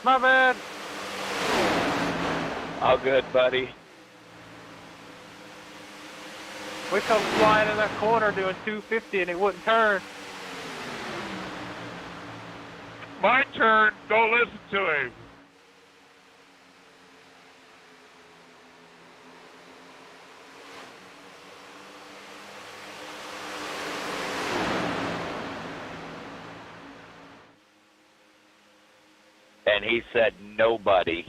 My bad. All good, buddy. We come flying in that corner doing 250 and it wouldn't turn. My turn. Don't listen to him. And he said nobody.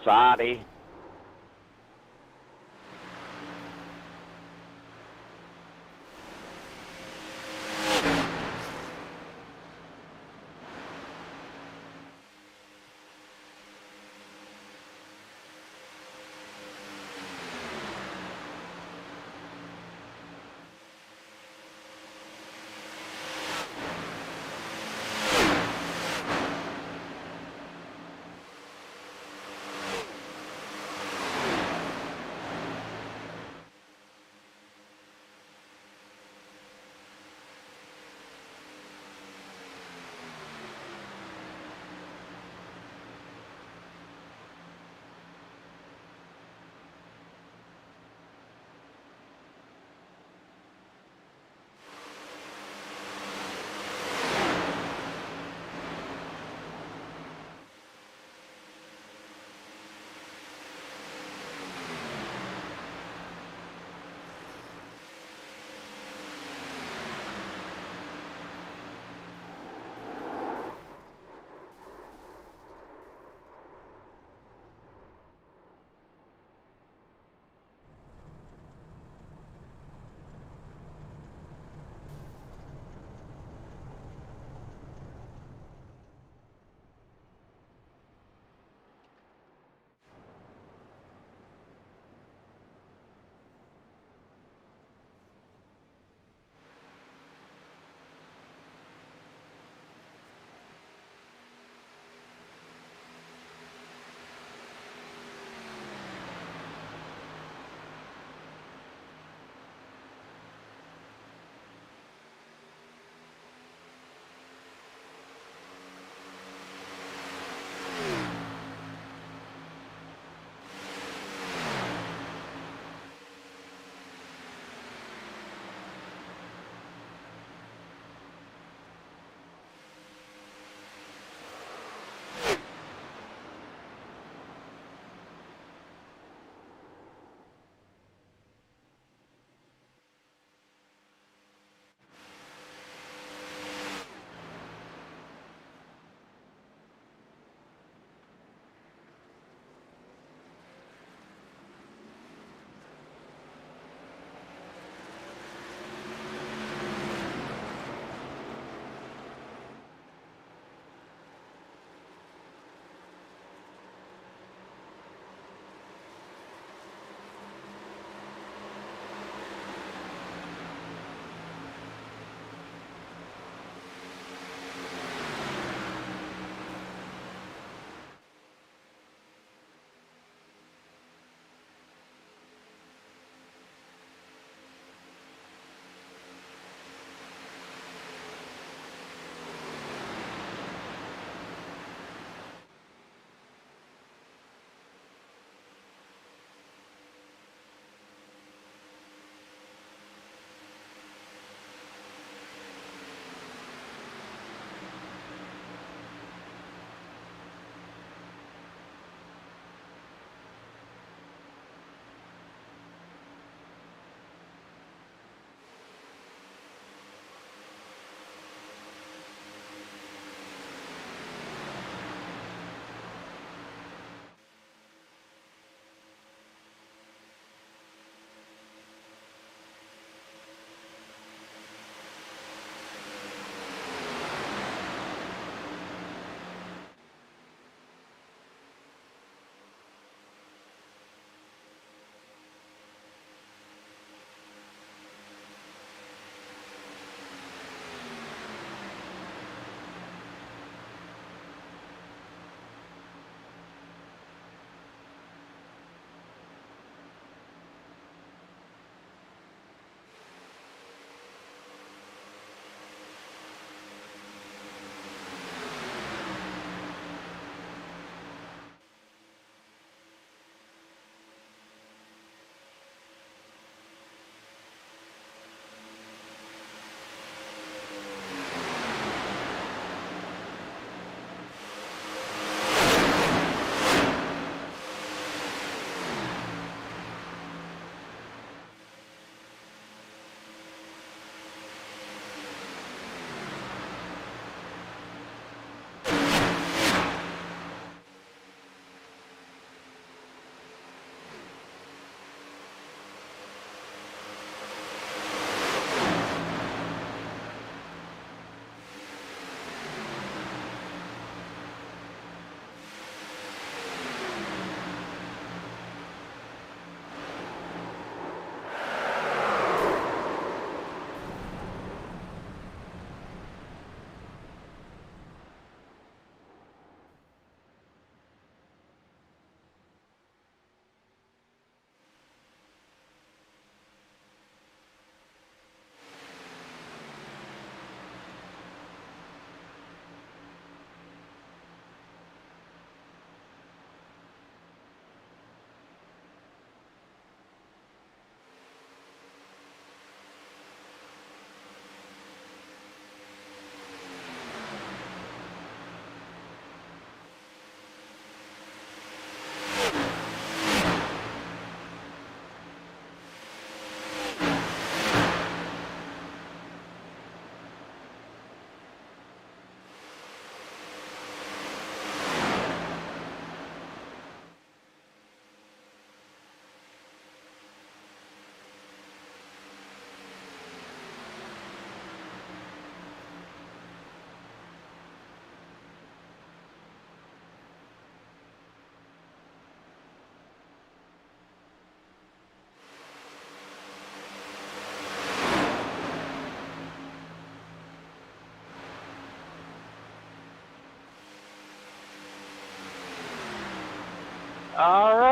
Saudi.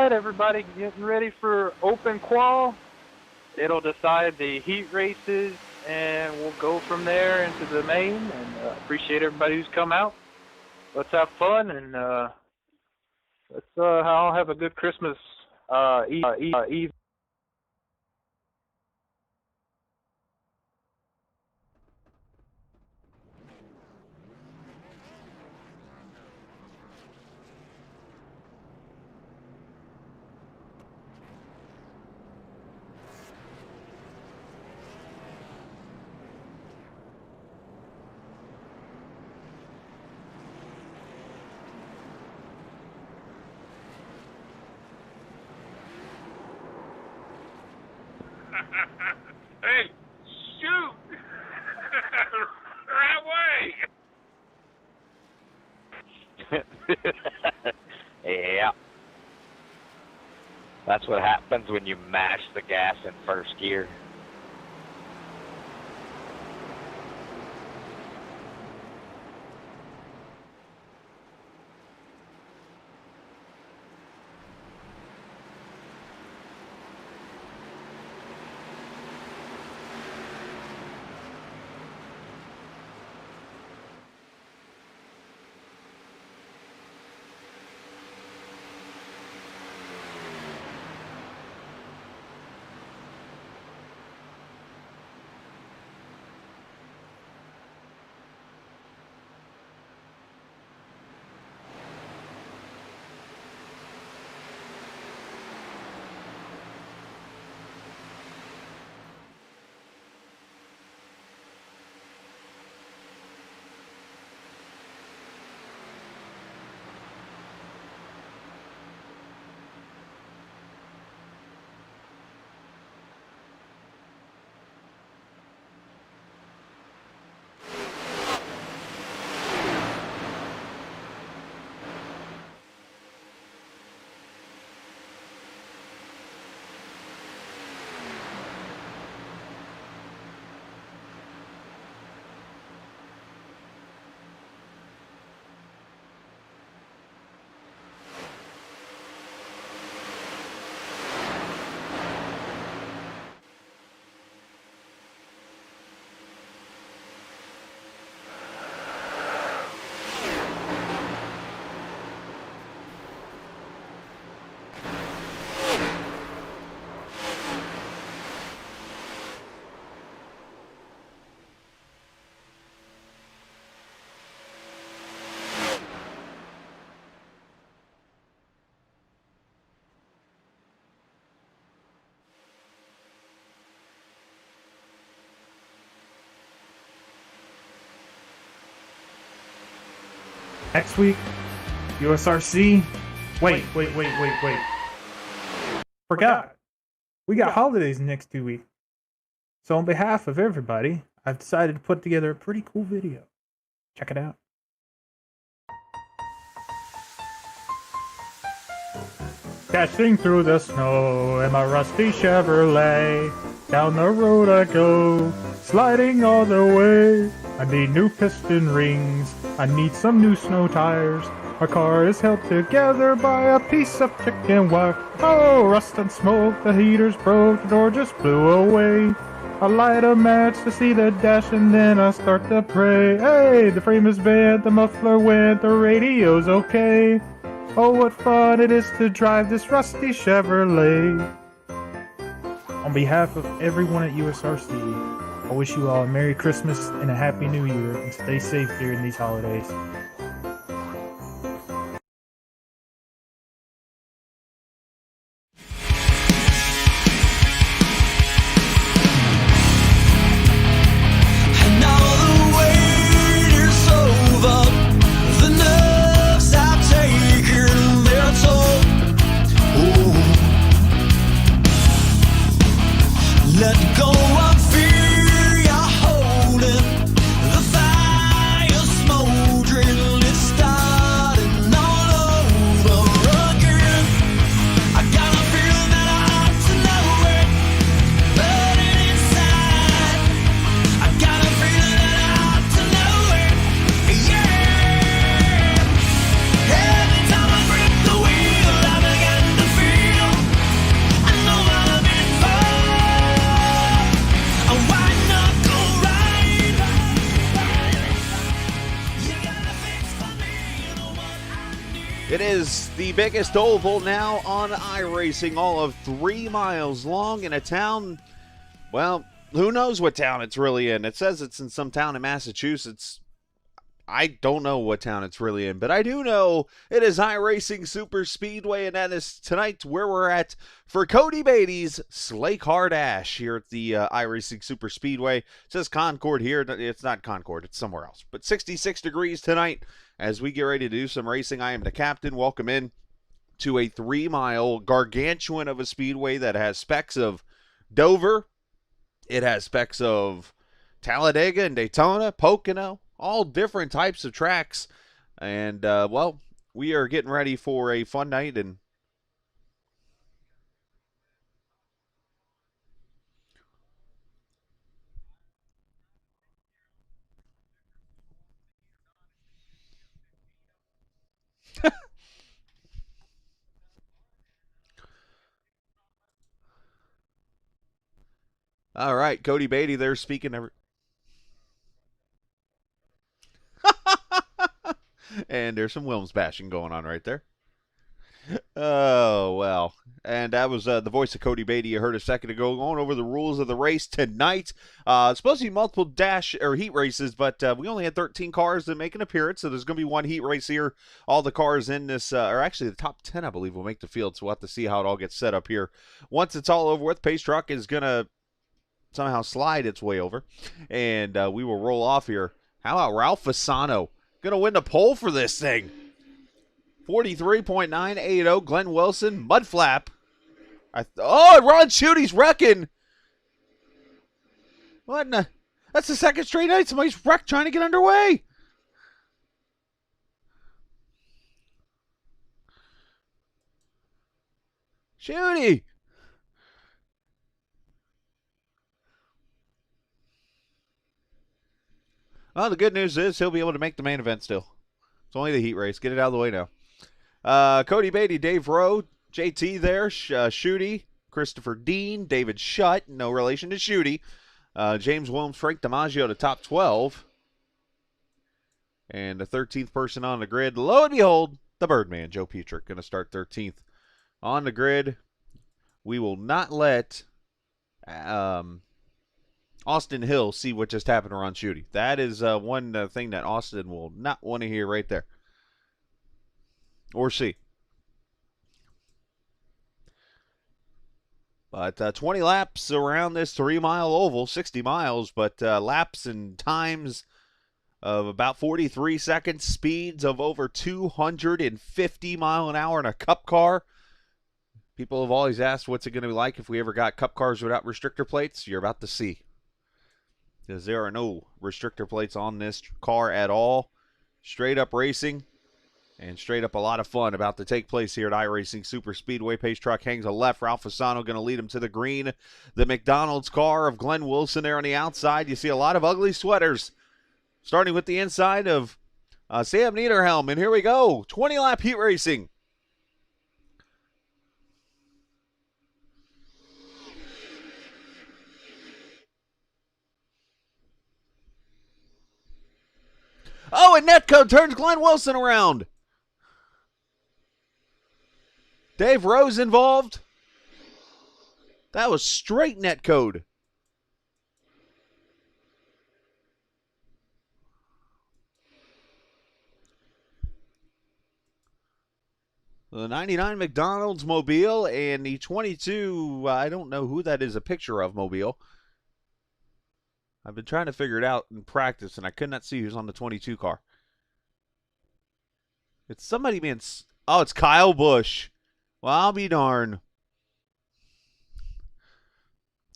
said, everybody getting ready for open qual. It'll decide the heat races, and we'll go from there into the main. And appreciate everybody who's come out. Let's have fun, and let's all have a good Christmas Eve. Hey, shoot! Right way! Yeah. That's what happens when you mash the gas in first gear. Next week, USRC. Wait. Forgot. We got holidays next 2 weeks. So on behalf of everybody, I've decided to put together a pretty cool video. Check it out. Dashing through the snow in my rusty Chevrolet. Down the road I go, sliding all the way. I need new piston rings, I need some new snow tires. My car is held together by a piece of chicken wire. Oh, rust and smoke, the heater's broke, the door just blew away. I light a match to see the dash and then I start to pray. Hey, the frame is bad, the muffler went, the radio's okay. Oh, what fun it is to drive this rusty Chevrolet. On behalf of everyone at USRC, I wish you all a Merry Christmas and a Happy New Year, and stay safe during these holidays. Let go of fear, you're holding the fire smoldering is the biggest oval now on iRacing, all of 3 miles long in a town, well, who knows what town it's really in. It says it's in some town in Massachusetts. I don't know what town it's really in, but I do know it is iRacing Super Speedway, and that is tonight where we're at for Cody Beatty's Sleighcar Dash here at the iRacing Super Speedway. It says Concord here. It's not Concord. It's somewhere else. But 66 degrees tonight as we get ready to do some racing. I am the captain. Welcome in to a 3-mile gargantuan of a speedway that has specs of Dover. It has specs of Talladega and Daytona, Pocono, all different types of tracks. And, well, we are getting ready for a fun night. And all right, Cody Beatty there speaking. And there's some Wilms bashing going on right there. Oh, well. And that was the voice of Cody Beatty you heard a second ago, going over the rules of the race tonight. It's supposed to be multiple dash or heat races, but we only had 13 cars that make an appearance, so there's going to be one heat race here. All the cars in this, or actually the top 10, I believe, will make the field, so we'll have to see how it all gets set up here. Once it's all over with, Pace Truck is going to somehow slide its way over, and we will roll off here. How about Ralph Fasano? Going to win the pole for this thing. 43.980. Glenn Wilson, mud flap. Ron Schudy's wrecking. What in the? That's the second straight night somebody's wrecked trying to get underway. Schudy. Well, the good news is he'll be able to make the main event still. It's only the heat race. Get it out of the way now. Cody Beatty, Dave Rowe, JT there, Schudy, Christopher Dean, David Shutt, no relation to Schudy, James Williams, Frank DiMaggio to top 12. And the 13th person on the grid, lo and behold, the Birdman, Joe Petrick, going to start 13th on the grid. We will not let Austin Hill see what just happened to Ron Schudy. That is one thing that Austin will not want to hear right there. Or see. But 20 laps around this 3-mile oval, 60 miles, but laps and times of about 43 seconds, speeds of over 250 mile an hour in a cup car. People have always asked what's it going to be like if we ever got cup cars without restrictor plates. You're about to see. Because there are no restrictor plates on this car at all. Straight up racing. And straight up a lot of fun about to take place here at iRacing Super Speedway. Pace Truck hangs a left. Ralph Fasano going to lead him to the green. The McDonald's car of Glenn Wilson there on the outside. You see a lot of ugly sweaters. Starting with the inside of Sam Niederhelm. And here we go. 20-lap heat racing. Oh, and Netcode turns Glenn Wilson around. Dave Rose involved. That was straight netcode. The 99 McDonald's Mobile and the 22, I don't know who that is a picture of, Mobile. I've been trying to figure it out in practice, and I could not see who's on the 22 car. It's somebody being... Oh, it's Kyle Busch. Well, I'll be darned.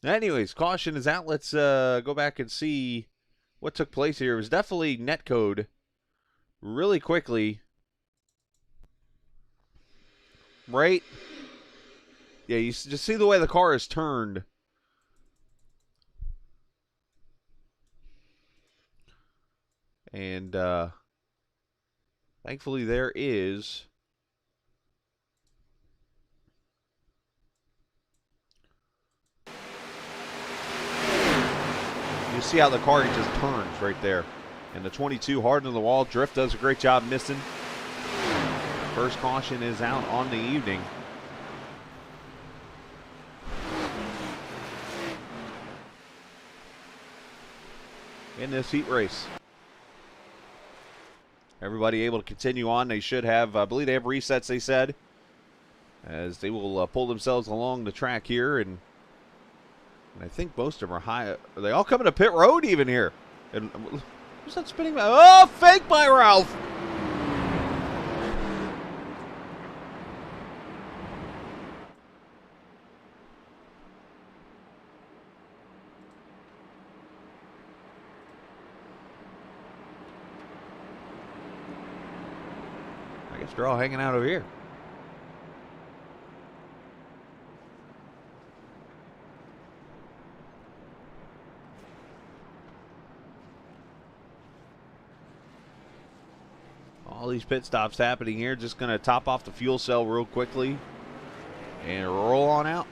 Anyways, caution is out. Let's go back and see what took place here. It was definitely netcode really quickly. Right? Yeah, you just see the way the car is turned. And thankfully there is... You see how the car just turns right there. And the 22 hard on the wall. Drift does a great job missing. First caution is out on the evening. In this heat race. Everybody able to continue on. They should have, I believe they have resets, they said, as they will pull themselves along the track here. And I think most of them are high. Are they all coming to pit road even here? And who's that spinning by? Oh, fake by Ralph. I guess they're all hanging out over here. All these pit stops happening here. Just going to top off the fuel cell real quickly and roll on out.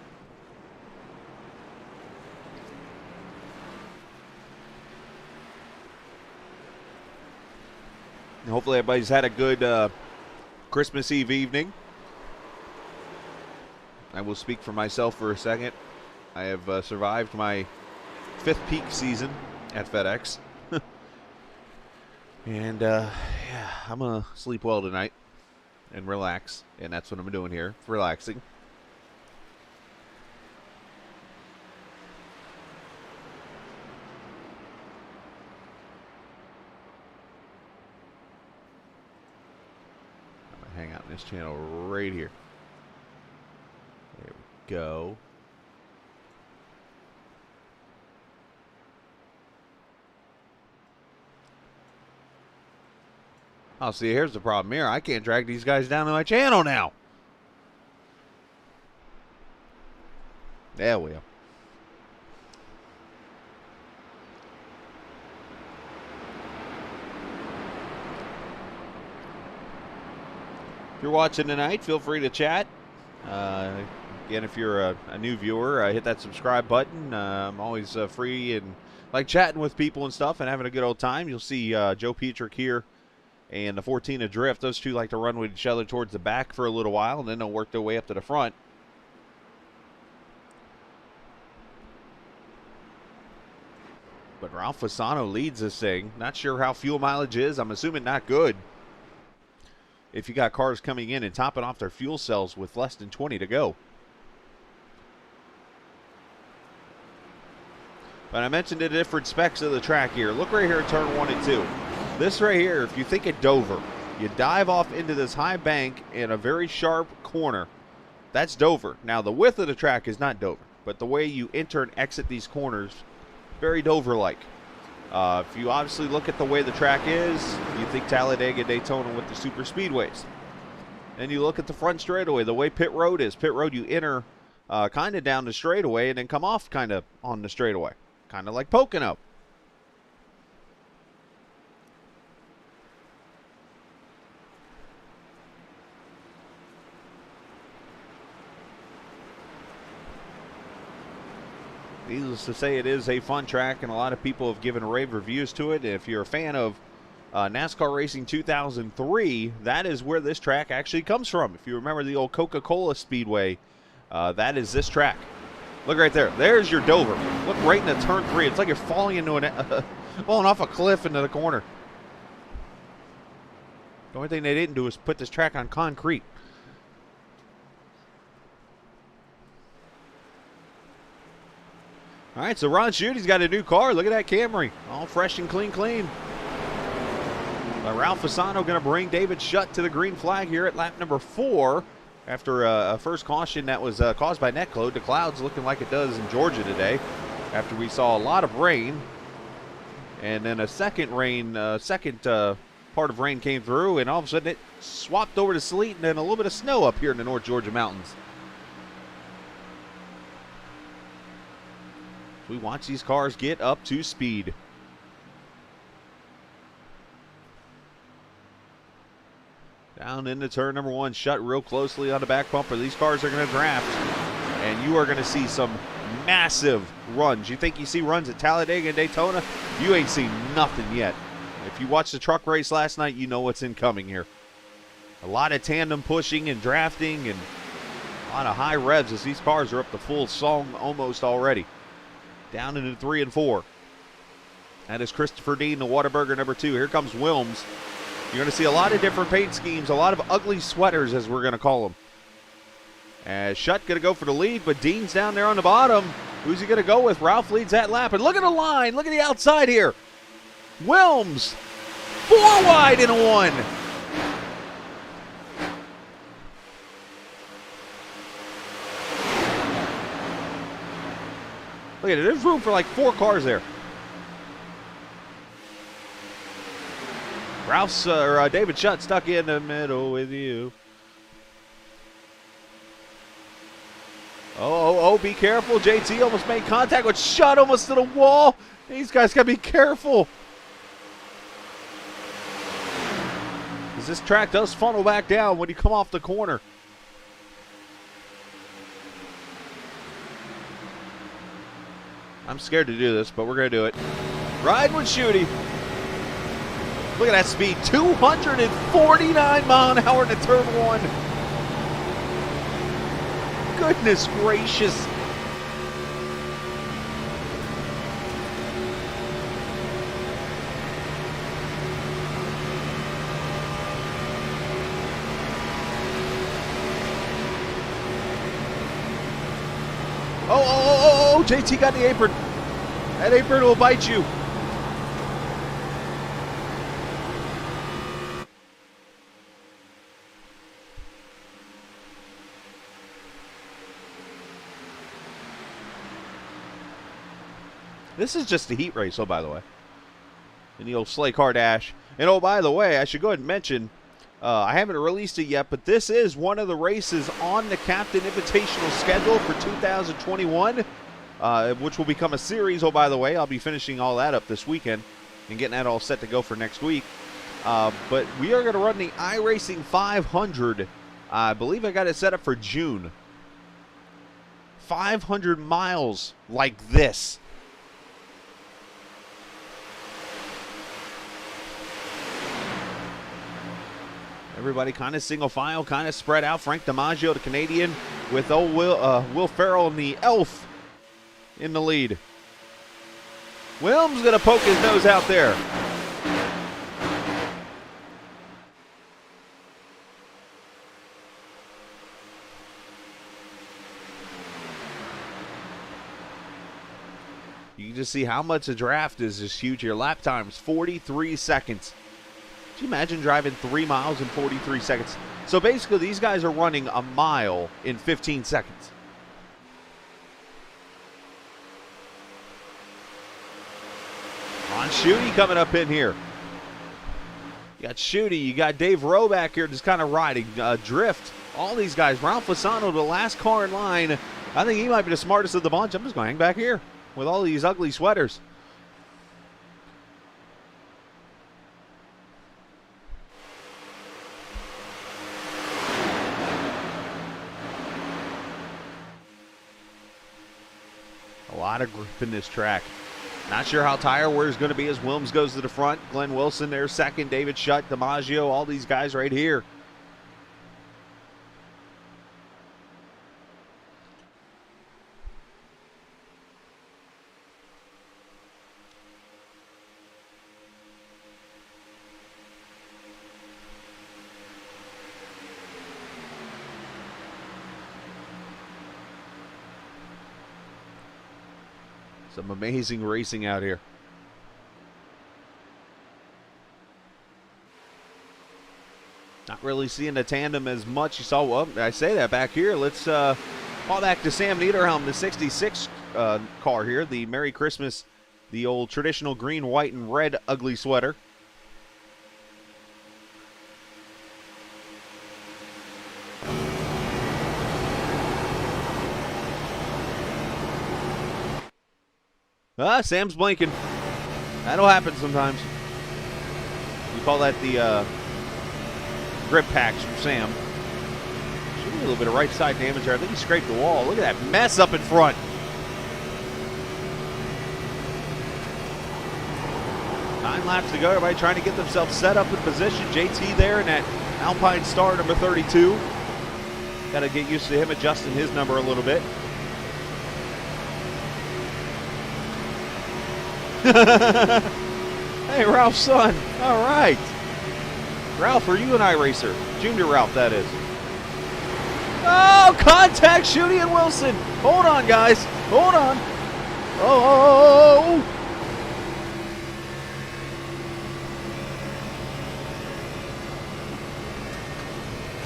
And hopefully everybody's had a good Christmas Eve evening. I will speak for myself for a second. I have survived my 5th peak season at FedEx. And, yeah, I'm going to sleep well tonight and relax. And that's what I'm doing here, relaxing. I'm going to hang out in this channel right here. There we go. Oh, see, here's the problem here. I can't drag these guys down to my channel now. There we go. If you're watching tonight, feel free to chat. Again, if you're a new viewer, hit that subscribe button. I'm always free and like chatting with people and stuff and having a good old time. You'll see Joe Petrick here and the 14 Adrift. Those two like to run with each other towards the back for a little while, and then they'll work their way up to the front. But Ralph Fasano leads this thing. Not sure how fuel mileage is. I'm assuming not good. If you got cars coming in and topping off their fuel cells with less than 20 to go. But I mentioned the different specs of the track here. Look right here at turn 1 and 2. This right here, if you think of Dover, you dive off into this high bank in a very sharp corner. That's Dover. Now, the width of the track is not Dover, but the way you enter and exit these corners, very Dover-like. If you obviously look at the way the track is, you think Talladega, Daytona with the super speedways. And you look at the front straightaway, the way pit road is. Pit road, you enter kind of down the straightaway and then come off kind of on the straightaway, kind of like Pocono. Needless to say, it is a fun track, and a lot of people have given rave reviews to it. If you're a fan of NASCAR Racing 2003, that is where this track actually comes from. If you remember the old Coca-Cola Speedway, that is this track. Look right there. There's your Dover. Look right into turn 3. It's like you're falling into falling off a cliff into the corner. The only thing they didn't do is put this track on concrete. All right, so Ron Schuette's got a new car. Look at that Camry. All fresh and clean. Ralph Fasano going to bring David Shutt to the green flag here at lap number 4 after a first caution that was caused by net load. The clouds looking like it does in Georgia today after we saw a lot of rain. And then a second part of rain came through, and all of a sudden it swapped over to sleet and then a little bit of snow up here in the North Georgia mountains. We watch these cars get up to speed. Down into turn number 1, Shutt real closely on the back bumper. These cars are going to draft, and you are going to see some massive runs. You think you see runs at Talladega and Daytona? You ain't seen nothing yet. If you watched the truck race last night, you know what's incoming here. A lot of tandem pushing and drafting and a lot of high revs as these cars are up to full song almost already. Down into 3 and 4. That is Christopher Dean, the Whataburger number 2. Here comes Wilms. You're going to see a lot of different paint schemes, a lot of ugly sweaters as we're going to call them. As Shutt going to go for the lead, but Dean's down there on the bottom. Who's he going to go with? Ralph leads that lap. And look at the line. Look at the outside here. Wilms, 4 wide in a 1. Look at it. There's room for like 4 cars there. Ralph's David Shutt stuck in the middle with you. Oh, be careful. JT almost made contact with Shutt almost to the wall. These guys got to be careful. Because this track does funnel back down when you come off the corner. I'm scared to do this, but we're going to do it. Riding with Shooty. Look at that speed. 249 mile an hour into turn 1. Goodness gracious. Oh, JT got the apron. That apron will bite you. This is just a heat race, oh, by the way. In the old Sleighcar Dash. And, oh, by the way, I should go ahead and mention, I haven't released it yet, but this is one of the races on the Captain Invitational schedule for 2021, which will become a series. Oh, by the way, I'll be finishing all that up this weekend and getting that all set to go for next week. But we are going to run the iRacing 500. I believe I got it set up for June. 500 miles like this. Everybody kind of single file, kind of spread out. Frank DiMaggio, the Canadian, with old Will Ferrell and the Elf in the lead. Wilms going to poke his nose out there. You can just see how much a draft is just huge here. Lap times, 43 seconds. Can you imagine driving 3 miles in 43 seconds? So basically, these guys are running a mile in 15 seconds. On Shooty coming up in here. You got Shooty, you got Dave Rowe back here just kind of riding, drift. All these guys. Ralph Fasano, the last car in line. I think he might be the smartest of the bunch. I'm just going to hang back here with all these ugly sweaters. A lot of grip in this track. Not sure how tire wear is going to be as Wilms goes to the front. Glenn Wilson there second. David Shutt, DiMaggio, all these guys right here. Some amazing racing out here. Not really seeing the tandem as much. You saw, well, I say that back here. Let's call back to Sam Niederhelm, the 66 car here. The Merry Christmas, the old traditional green, white, and red ugly sweater. Sam's blinking. That'll happen sometimes. We call that the grip packs from Sam. Should be a little bit of right side damage there. I think he scraped the wall. Look at that mess up in front. 9 laps to go. Everybody trying to get themselves set up in position. JT there in that Alpine Star number 32. Got to get used to him adjusting his number a little bit. Hey, Ralph's son. All right. Ralph, are you an iRacer? Junior Ralph, that is. Oh, contact, Shooty and Wilson. Hold on, guys. Hold on. Oh.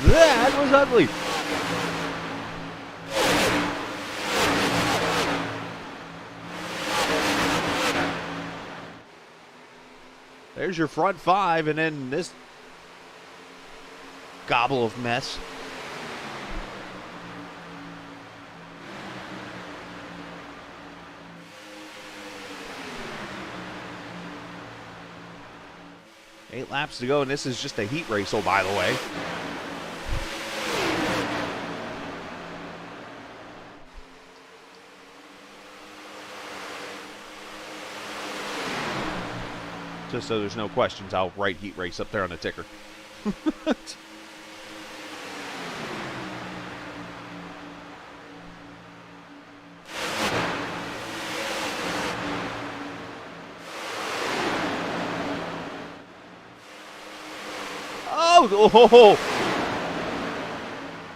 That was ugly. There's your front 5, and then this gobble of mess. Eight laps to go, and this is just a heat race, oh, by the way. Just so there's no questions, I'll write heat race up there on the ticker. Oh!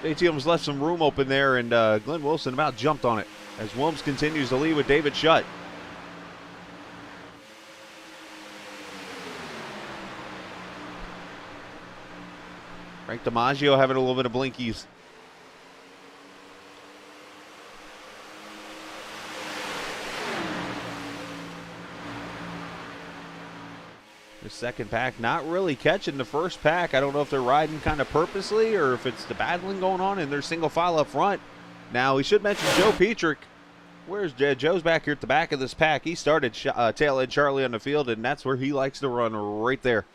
JT almost left some room open there, and Glenn Wilson about jumped on it as Wilms continues to lead with David Shutt. Frank DiMaggio having a little bit of blinkies. The second pack not really catching the first pack. I don't know if they're riding kind of purposely or if it's the battling going on and they're single file up front. Now, we should mention Joe Petrick. Where's Joe's back here at the back of this pack? He started tail end Charlie on the field, and that's where he likes to run, right there.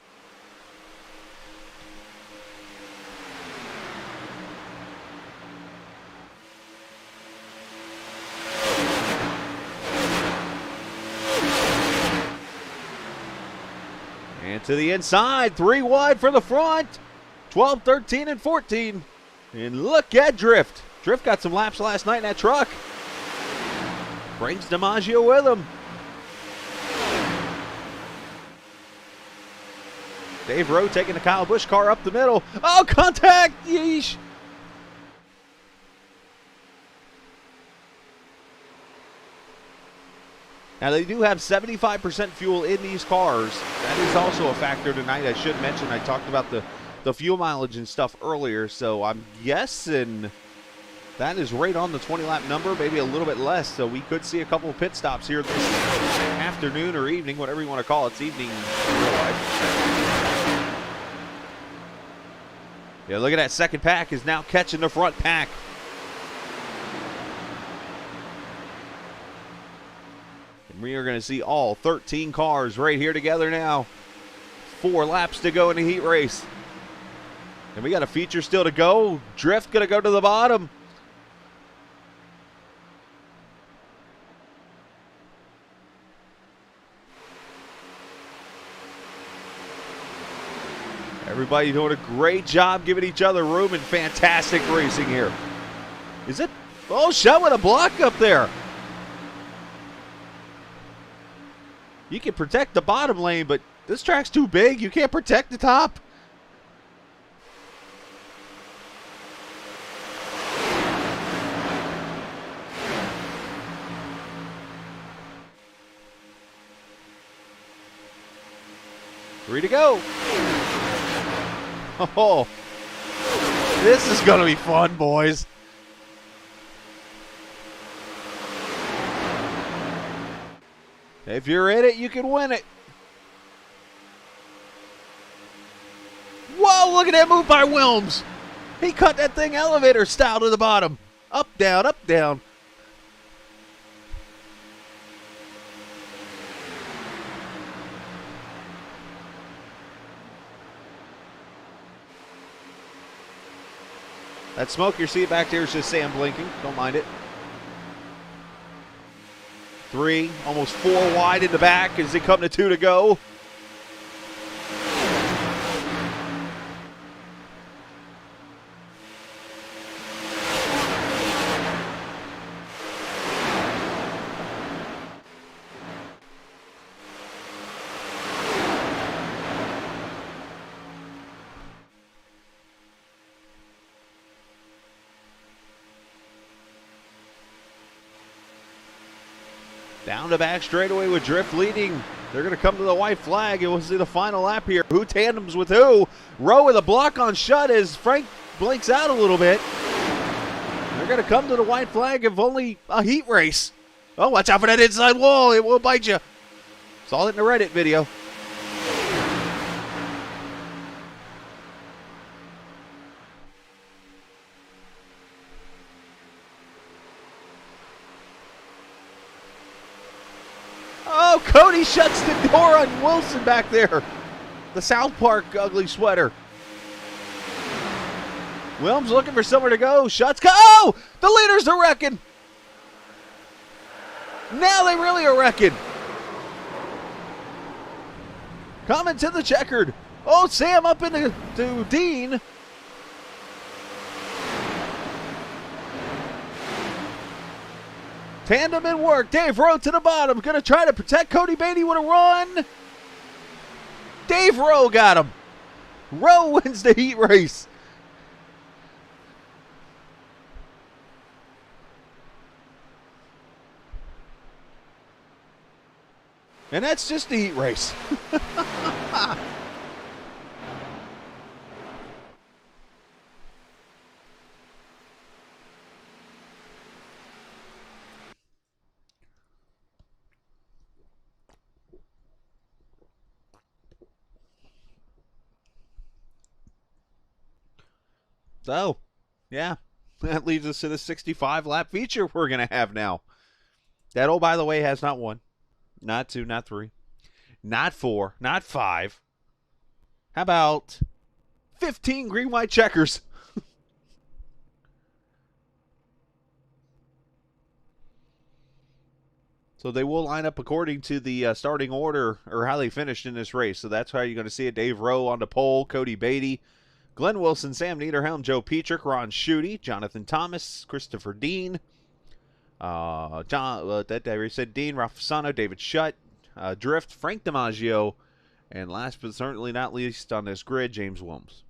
And to the inside, 3 wide for the front. 12, 13, and 14. And look at Drift. Drift got some laps last night in that truck. Brings DiMaggio with him. Dave Rowe taking the Kyle Busch car up the middle. Oh, contact! Yeesh. Now, they do have 75% fuel in these cars. That is also a factor tonight. I should mention, I talked about the fuel mileage and stuff earlier, so I'm guessing that is right on the 20-lap number, maybe a little bit less, so we could see a couple of pit stops here this afternoon or evening, whatever you want to call it. It's evening in real life. Yeah, look at that second pack is now catching the front pack. We are going to see all 13 cars right here together now. 4 laps to go in the heat race. And we got a feature still to go. Drift going to go to the bottom. Everybody doing a great job giving each other room and fantastic racing here. Is it? Oh, Shell with a block up there. You can protect the bottom lane, but this track's too big. You can't protect the top. Three to go. Oh, this is going to be fun, boys. If you're in it, you can win it. Whoa, look at that move by Wilms. He cut that thing elevator style to the bottom. Up, down, up, down. That smoke you see back there is just Sam blinking. Don't mind it. 3, almost 4 wide in the back as they come to 2 to go. Down the back straightaway with Drift leading. They're going to come to the white flag. It was the final lap here. Who tandems with who? Rowe with a block on shut as Frank blinks out a little bit. They're going to come to the white flag of only a heat race. Oh, watch out for that inside wall. It will bite you. Saw it in the Reddit video. Oh, Cody shuts the door on Wilson back there. The South Park ugly sweater. Wilms looking for somewhere to go. Shuts. Oh! The leaders are wrecking. Now they really are wrecking. Coming to the checkered. Oh, Sam up into Dean. Tandem in work. Dave Rowe to the bottom. Going to try to protect Cody Beatty with a run. Dave Rowe got him. Rowe wins the heat race. And that's just the heat race. So, yeah, that leads us to the 65-lap feature we're going to have now. That, oh, by the way, has not 1, not 2, not 3, not 4, not 5. How about 15 green-white checkers? So they will line up according to the starting order or how they finished in this race. So that's how you're going to see it. Dave Rowe on the pole, Cody Beatty, Glenn Wilson, Sam Niederhelm, Joe Petrick, Ron Schutte, Jonathan Thomas, Christopher Dean, Dean, Ralph Fasano, David Shutt, Drift, Frank DiMaggio, and last but certainly not least on this grid, James Wilms.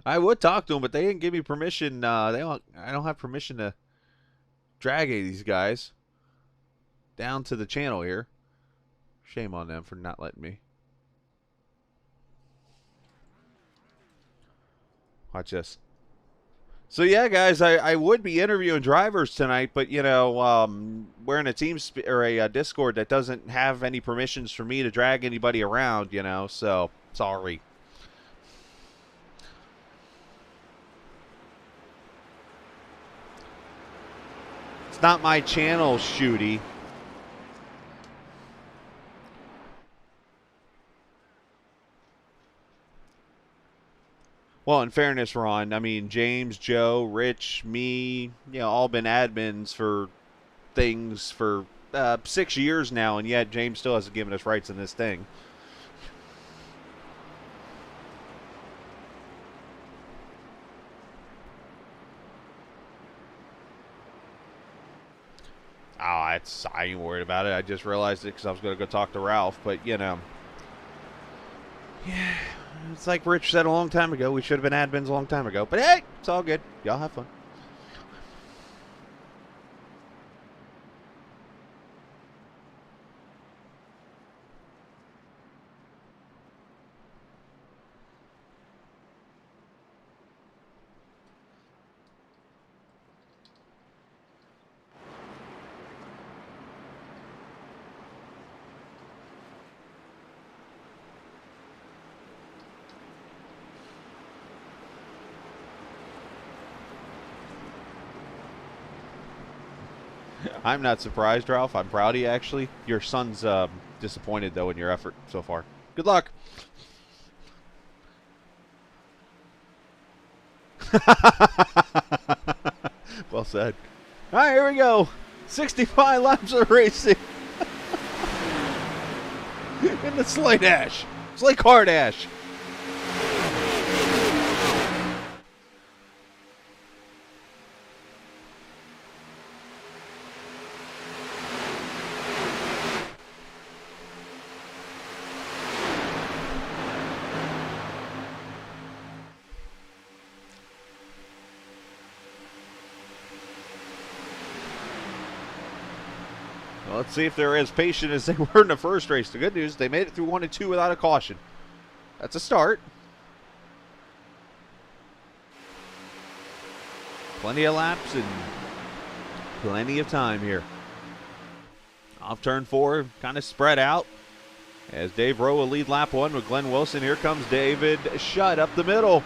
I would talk to them, but they didn't give me permission. I don't have permission to drag any of these guys down to the channel here. Shame on them for not letting me. Watch this. So yeah, guys, I would be interviewing drivers tonight, but you know, we're in a or a Discord that doesn't have any permissions for me to drag anybody around. You know, so sorry. It's not my channel, Shooty. Well, in fairness, Ron, I mean, James, Joe, Rich, me, you know, all been admins for things for 6 years now, and yet James still hasn't given us rights in this thing. Oh, I ain't worried about it. I just realized it because I was going to go talk to Ralph, but, you know. Yeah. It's like Rich said a long time ago. We should have been admins a long time ago. But hey, it's all good. Y'all have fun. I'm not surprised, Ralph. I'm proud of you, actually. Your son's disappointed, though, in your effort so far. Good luck. Well said. All right, here we go. 65 laps of racing. In the Sleighcar Dash. Well, let's see if they're as patient as they were in the first race. The good news, they made it through 1 and 2 without a caution. That's a start. Plenty of laps and plenty of time here. Off turn 4, kind of spread out. As Dave Rowe will lead lap 1 with Glenn Wilson. Here comes David Shutt up the middle.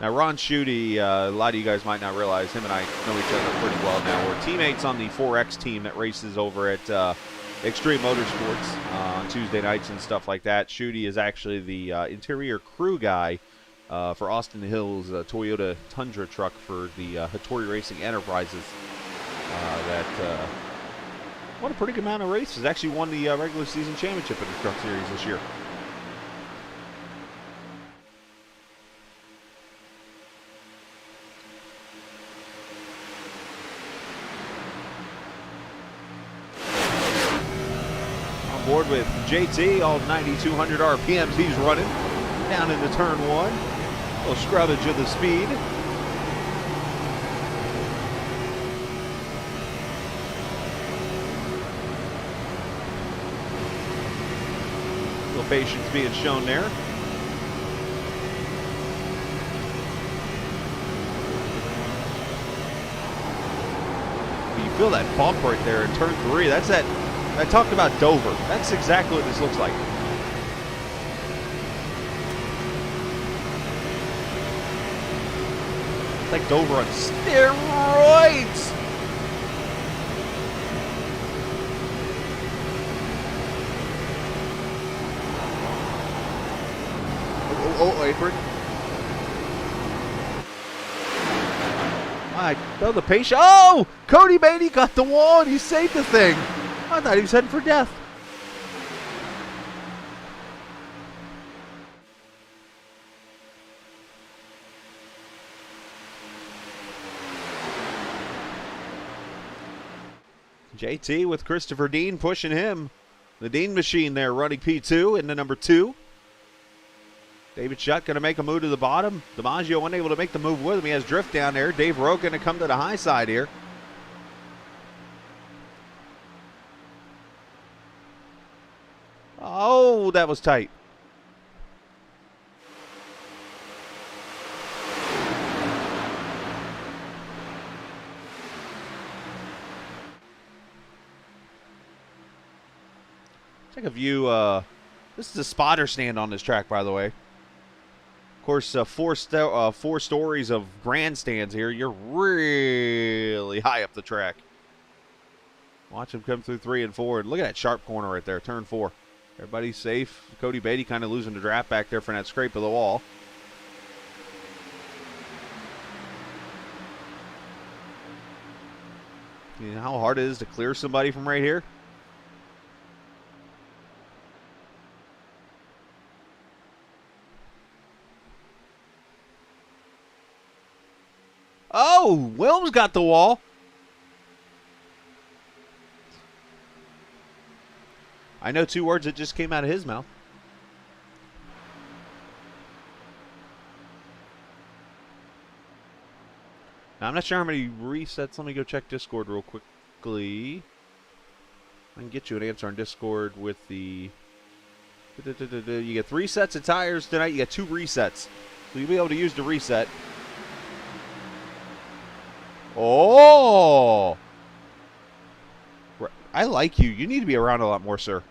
Now, Ron Schutte, a lot of you guys might not realize, him and I know each other pretty well now. We're teammates on the 4X team that races over at Extreme Motorsports on Tuesday nights and stuff like that. Schutte is actually the interior crew guy for Austin Hill's Toyota Tundra truck for the Hattori Racing Enterprises. That won a pretty good amount of races. Actually won the regular season championship in the truck series this year. Board with JT, all 9,200 RPMs he's running down into turn 1. A little scrubbage of the speed. A little patience being shown there. You feel that bump right there in turn 3. That's that. I talked about Dover. That's exactly what this looks like. It's like Dover on steroids. Oh, apron. Oh, the patient. Oh, Cody Beatty got the wall and he saved the thing. I thought he was heading for death. JT with Christopher Dean pushing him. The Dean machine there running P2 into number 2. David Shutt going to make a move to the bottom. DiMaggio unable to make the move with him. He has drift down there. Dave Rowe going to come to the high side here. Oh, that was tight. Take a view. This is a spotter stand on this track, by the way. Of course, four stories of grandstands here. You're really high up the track. Watch him come through 3 and 4. And look at that sharp corner right there, turn 4. Everybody's safe. Cody Beatty kind of losing the draft back there from that scrape of the wall. You know how hard it is to clear somebody from right here? Oh, Wilms got the wall. I know 2 words that just came out of his mouth. Now, I'm not sure how many resets. Let me go check Discord real quickly. I can get you an answer on Discord with the... You get 3 sets of tires tonight. You get 2 resets. So you'll be able to use the reset. Oh! I like you. You need to be around a lot more, sir.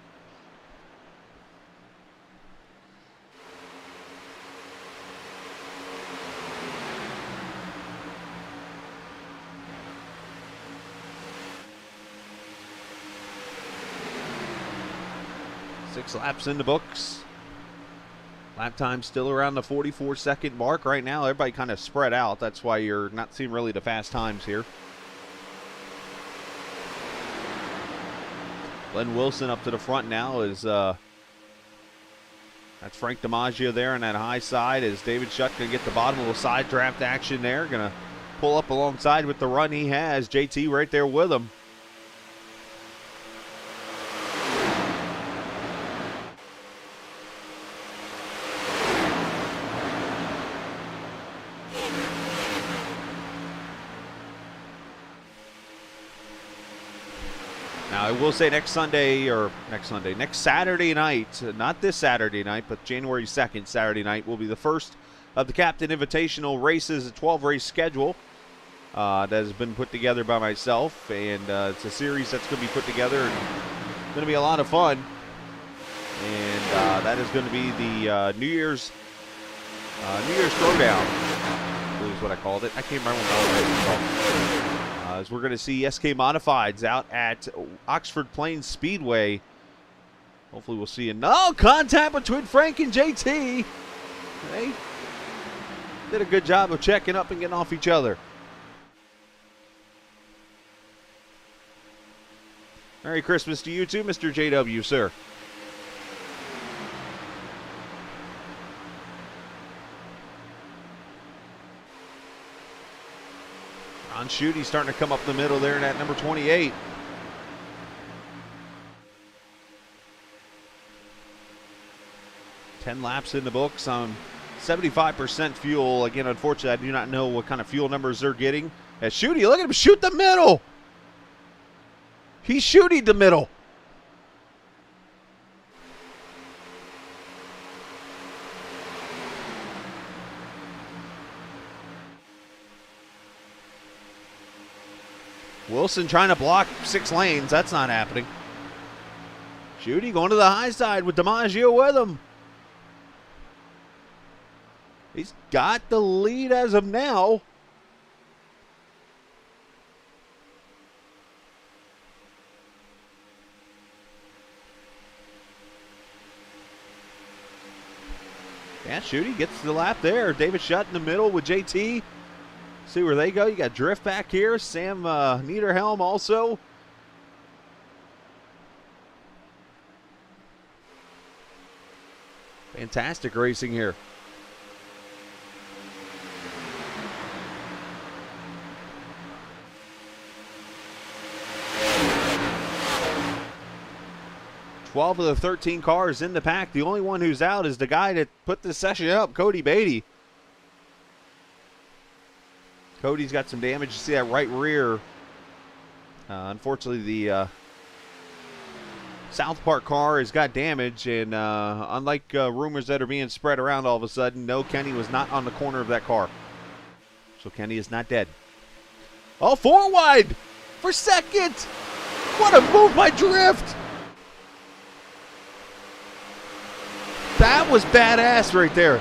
Six laps in the books. Lap time still around the 44-second mark right now. Everybody kind of spread out. That's why you're not seeing really the fast times here. Glenn Wilson up to the front now is that's Frank DiMaggio there on that high side as David Shutt going to get the bottom. A little side draft action there. Going to pull up alongside with the run he has. JT right there with him. I will say next Saturday night, not this Saturday night, but January 2nd, Saturday night, will be the first of the Captain Invitational races, a 12-race schedule that has been put together by myself, and it's a series that's going to be put together and going to be a lot of fun. And that is going to be the New Year's Throwdown, I believe is what I called it. I can't remember what it was called. As we're going to see SK Modifieds out at Oxford Plains Speedway. Hopefully we'll see no contact between Frank and JT. They did a good job of checking up and getting off each other. Merry Christmas to you too, Mr. JW, sir. Ron Schutte starting to come up the middle there in at number 28. Ten laps in the books on 75% fuel. Again, unfortunately, I do not know what kind of fuel numbers they're getting. As Schutte, look at him shoot the middle. He's shooting the middle. Wilson trying to block 6 lanes. That's not happening. Schutte going to the high side with DiMaggio with him. He's got the lead as of now. Yeah, Schutte gets the lap there. David Shutt in the middle with JT. See where they go. You got Drift back here. Sam Niederhelm also. Fantastic racing here. Twelve of the 13 cars in the pack. The only one who's out is the guy that put this session up, Cody Beatty. Cody's got some damage. You see that right rear. Unfortunately, the South Park car has got damage, and unlike rumors that are being spread around all of a sudden, no, Kenny was not on the corner of that car. So Kenny is not dead. Oh, 4 wide for second. What a move by Drift. That was badass right there.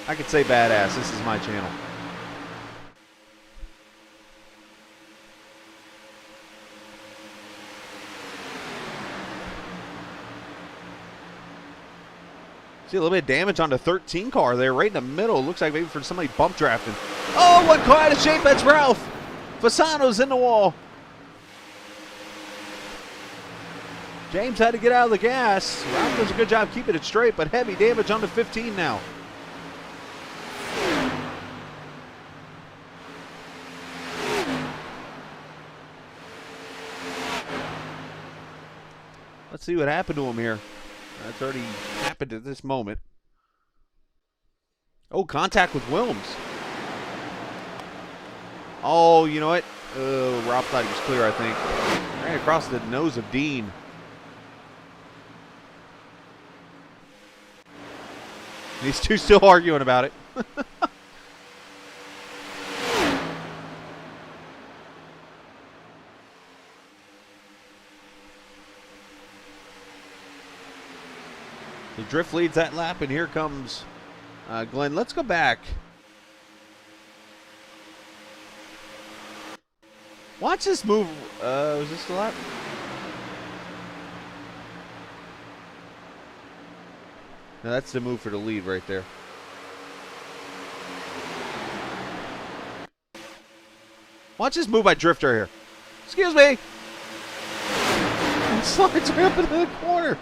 I could say badass. This is my channel. See a little bit of damage on the 13 car there, right in the middle. Looks like maybe for somebody bump drafting. Oh, what car out of shape? That's Ralph. Fasano's in the wall. James had to get out of the gas. Ralph does a good job keeping it straight, but heavy damage on the 15 now. Let's see what happened to him here. That's already happened at this moment. Oh, contact with Wilms. Oh, you know what? Ralph thought he was clear, I think. Right across the nose of Dean. These two still arguing about it. The Drift leads that lap, and here comes Glenn. Let's go back. Watch this move. Was this the lap? No, that's the move for the lead right there. Watch this move by Drifter here. Excuse me. It slides right up into the corner.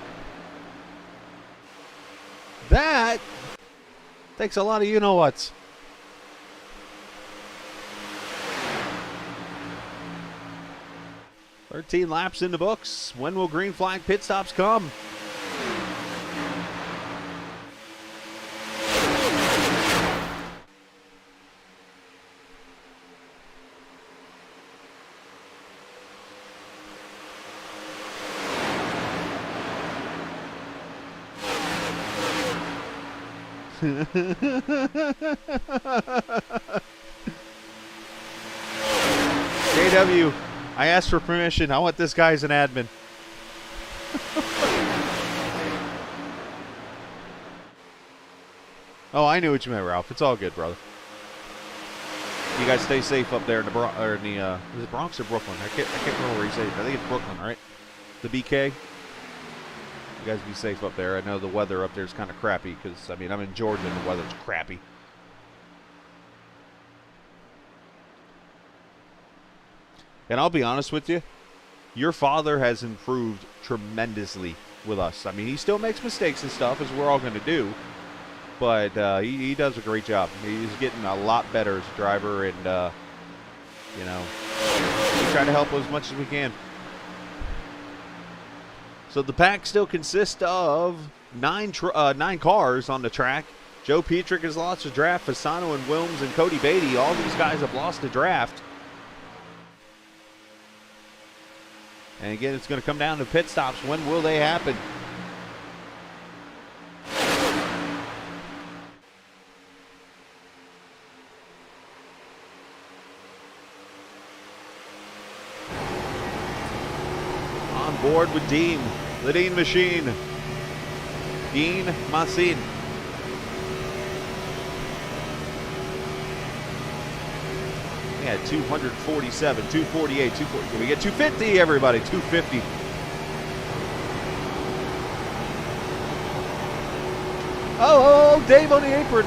That takes a lot of you-know-whats. "13 laps in the books. When will green flag pit stops come?" JW, I asked for permission. I want this guy as an admin. Oh, I knew what you meant, Ralph. It's all good, brother. You guys stay safe up there in the is it Bronx or Brooklyn? I can't remember where he said. I think it's Brooklyn, right? The BK. You guys be safe up there. I know the weather up there is kind of crappy because, I mean, I'm in Georgia and the weather's crappy. And I'll be honest with you, your father has improved tremendously with us. I mean, he still makes mistakes and stuff, as we're all going to do. But he does a great job. He's getting a lot better as a driver, and, you know, we try to help as much as we can. So the pack still consists of nine cars on the track. Joe Petrick has lost a draft. Fasano and Wilms and Cody Beatty, all these guys have lost a draft. And again, it's going to come down to pit stops. When will they happen? On board with Dean, the Dean Machine. Dean Machine. We had 247, 248, 240. Can we get 250, everybody? 250. Oh, Dave on the apron.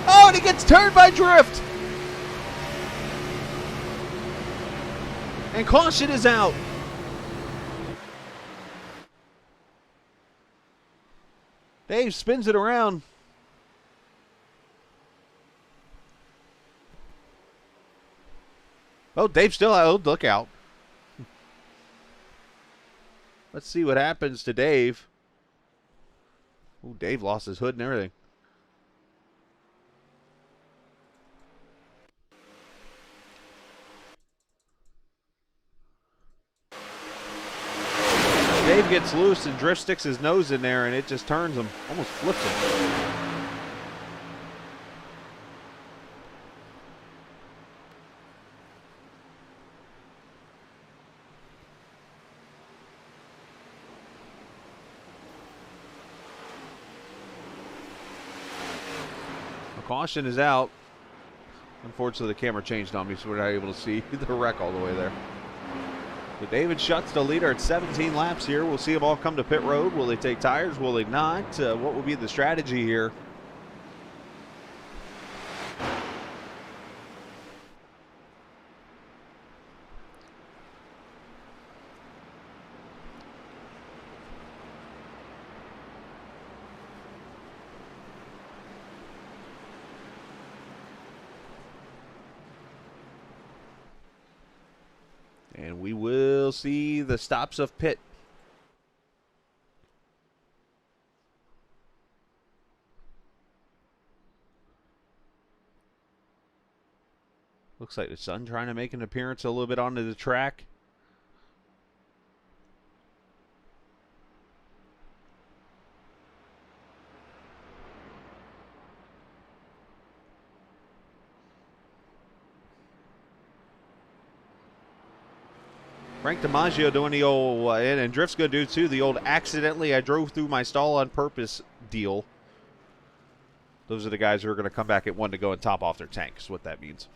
Oh, and he gets turned by Drift. And caution is out. Dave spins it around. Oh, Dave still out. Look out. Let's see what happens to Dave. Oh, Dave lost his hood and everything. Dave gets loose and Drift sticks his nose in there and it just turns him, almost flips him. Caution is out. Unfortunately, the camera changed on me, so we're not able to see the wreck all the way there. So David Schutt's the leader at 17 laps here. We'll see them all come to pit road. Will they take tires? Will they not? What will be the strategy here? And we will see the stops of pit. Looks like the sun trying to make an appearance a little bit onto the track. Frank DiMaggio doing the old, and Drift's going to do too, the old accidentally I drove through my stall on purpose deal. Those are the guys who are going to come back at one to go and top off their tank, is what that means.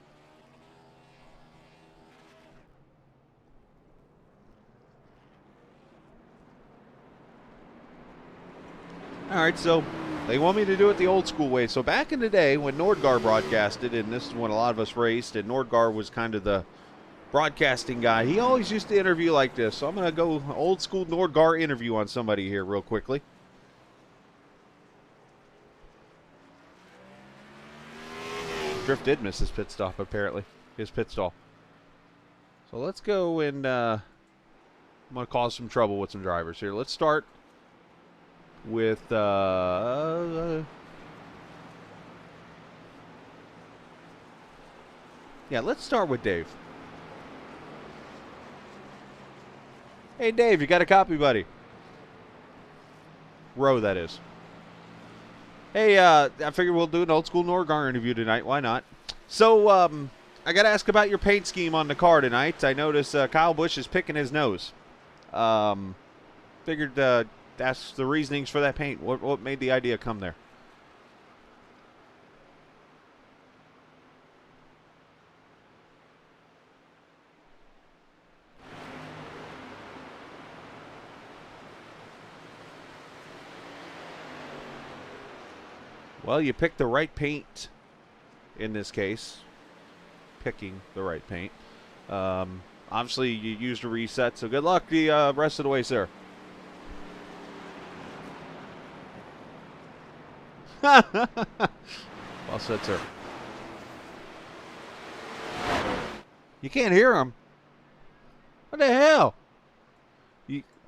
All right, so they want me to do it the old school way. So back in the day when Nordgar broadcasted, and this is when a lot of us raced, and Nordgar was kind of the broadcasting guy, he always used to interview like this. So I'm going to go old school Nordgar interview on somebody here real quickly. Drift did miss his pit stop, apparently. His pit stall. So let's go and I'm going to cause some trouble with some drivers here. Let's start with yeah, let's start with Dave. Hey, Dave, you got a copy, buddy? Row, that is. Hey, I figured we'll do an old school Norgar interview tonight. Why not? So, I got to ask about your paint scheme on the car tonight. I notice Kyle Busch is picking his nose. Figured ask the reasonings for that paint. What made the idea come there? Well, you picked the right paint in this case. Picking the right paint. Obviously, you used a reset, so good luck the rest of the way, sir. Well said, sir. You can't hear him. What the hell?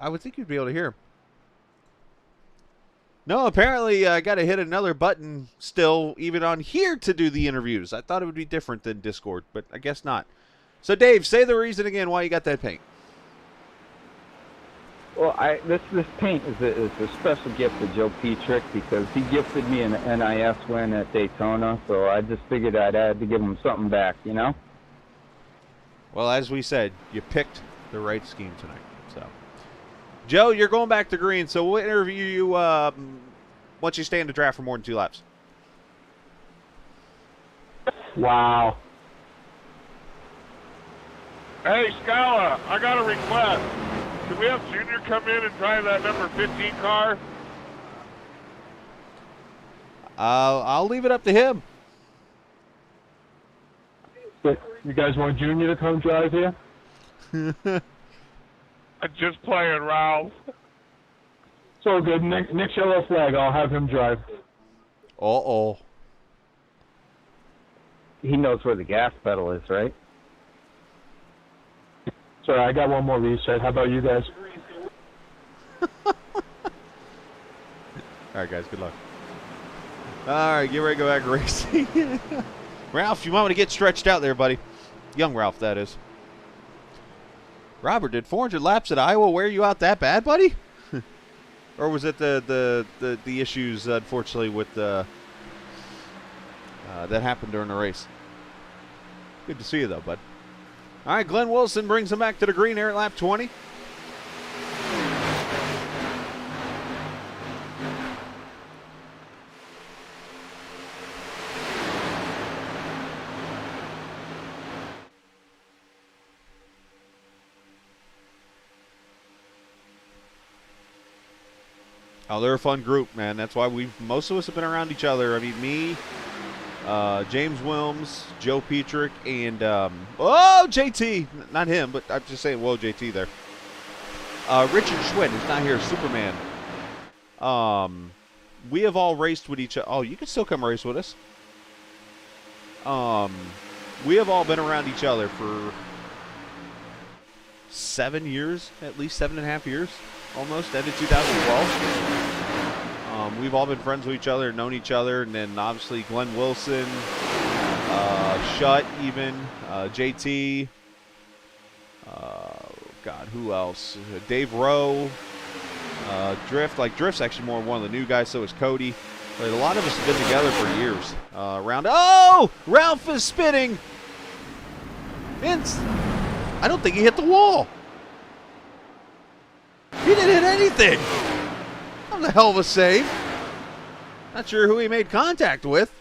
I would think you'd be able to hear him. No, apparently I got to hit another button still, even on here, to do the interviews. I thought it would be different than Discord, but I guess not. So, Dave, say the reason again why you got that paint. Well, this paint is a special gift to Joe Petrick because he gifted me an NIS win at Daytona, so I just figured I had to give him something back, you know? Well, as we said, you picked the right scheme tonight. So, Joe, you're going back to green, so we'll interview you once you stay in the draft for more than 2 laps. Wow. Hey, Scala, I got a request. Can we have Junior come in and drive that number 15 car? I'll leave it up to him. But you guys want Junior to come drive here? I'm just playing, Ralph. It's all good. Next yellow flag, I'll have him drive. Uh-oh. He knows where the gas pedal is, right? Sorry, I got one more reset. How about you guys? All right, guys, good luck. All right, get ready to go back racing. Ralph, you might want to get stretched out there, buddy. Young Ralph, that is. Robert, did 400 laps at Iowa wear you out that bad, buddy? Or was it the issues, unfortunately, with that happened during the race? Good to see you, though, bud. All right, Glenn Wilson brings him back to the green here at lap 20. Oh, they're a fun group, man. That's why most of us have been around each other. I mean, me, James Wilms, Joe Petrick, and JT. Not him, but I'm just saying, whoa, JT there. Richard Schwinn is not here. Superman. We have all raced with each other. Oh, you can still come race with us. We have all been around each other for 7 years, at least 7.5 years, almost. Ended 2012. We've all been friends with each other, known each other, and then obviously Glenn Wilson, Shutt even, JT, God, who else? Dave Rowe, Drift. Like, Drift's actually more one of the new guys, so is Cody. But a lot of us have been together for years. Oh! Ralph is spinning! I don't think he hit the wall. He didn't hit anything. That was a hell of a save. Not sure who he made contact with.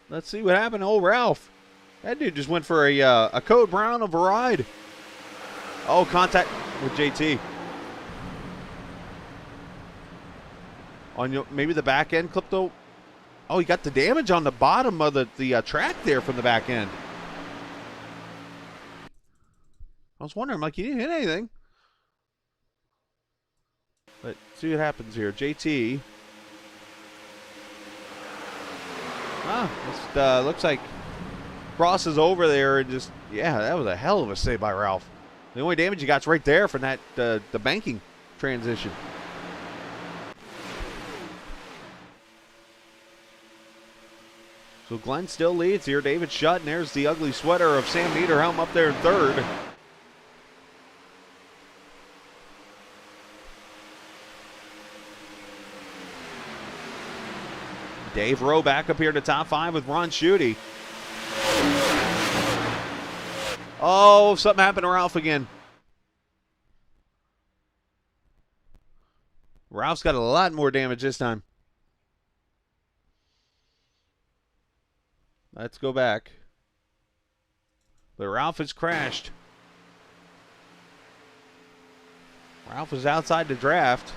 Let's see what happened to old Ralph. That dude just went for a Code Brown of a ride. Oh, contact with JT. On maybe the back end clipped though. Oh, he got the damage on the bottom of the track there from the back end. I was wondering, like, he didn't hit anything. But see what happens here. JT. Just looks like crosses over there and just, yeah, that was a hell of a save by Ralph. The only damage he got's right there from that the banking transition. So Glenn still leads here. David Shutt, and there's the ugly sweater of Sam Niederhelm up there in third. Dave Rowe back up here to top 5 with Ron Schutte. Oh, something happened to Ralph again. Ralph's got a lot more damage this time. Let's go back. But Ralph has crashed. Ralph is outside the draft.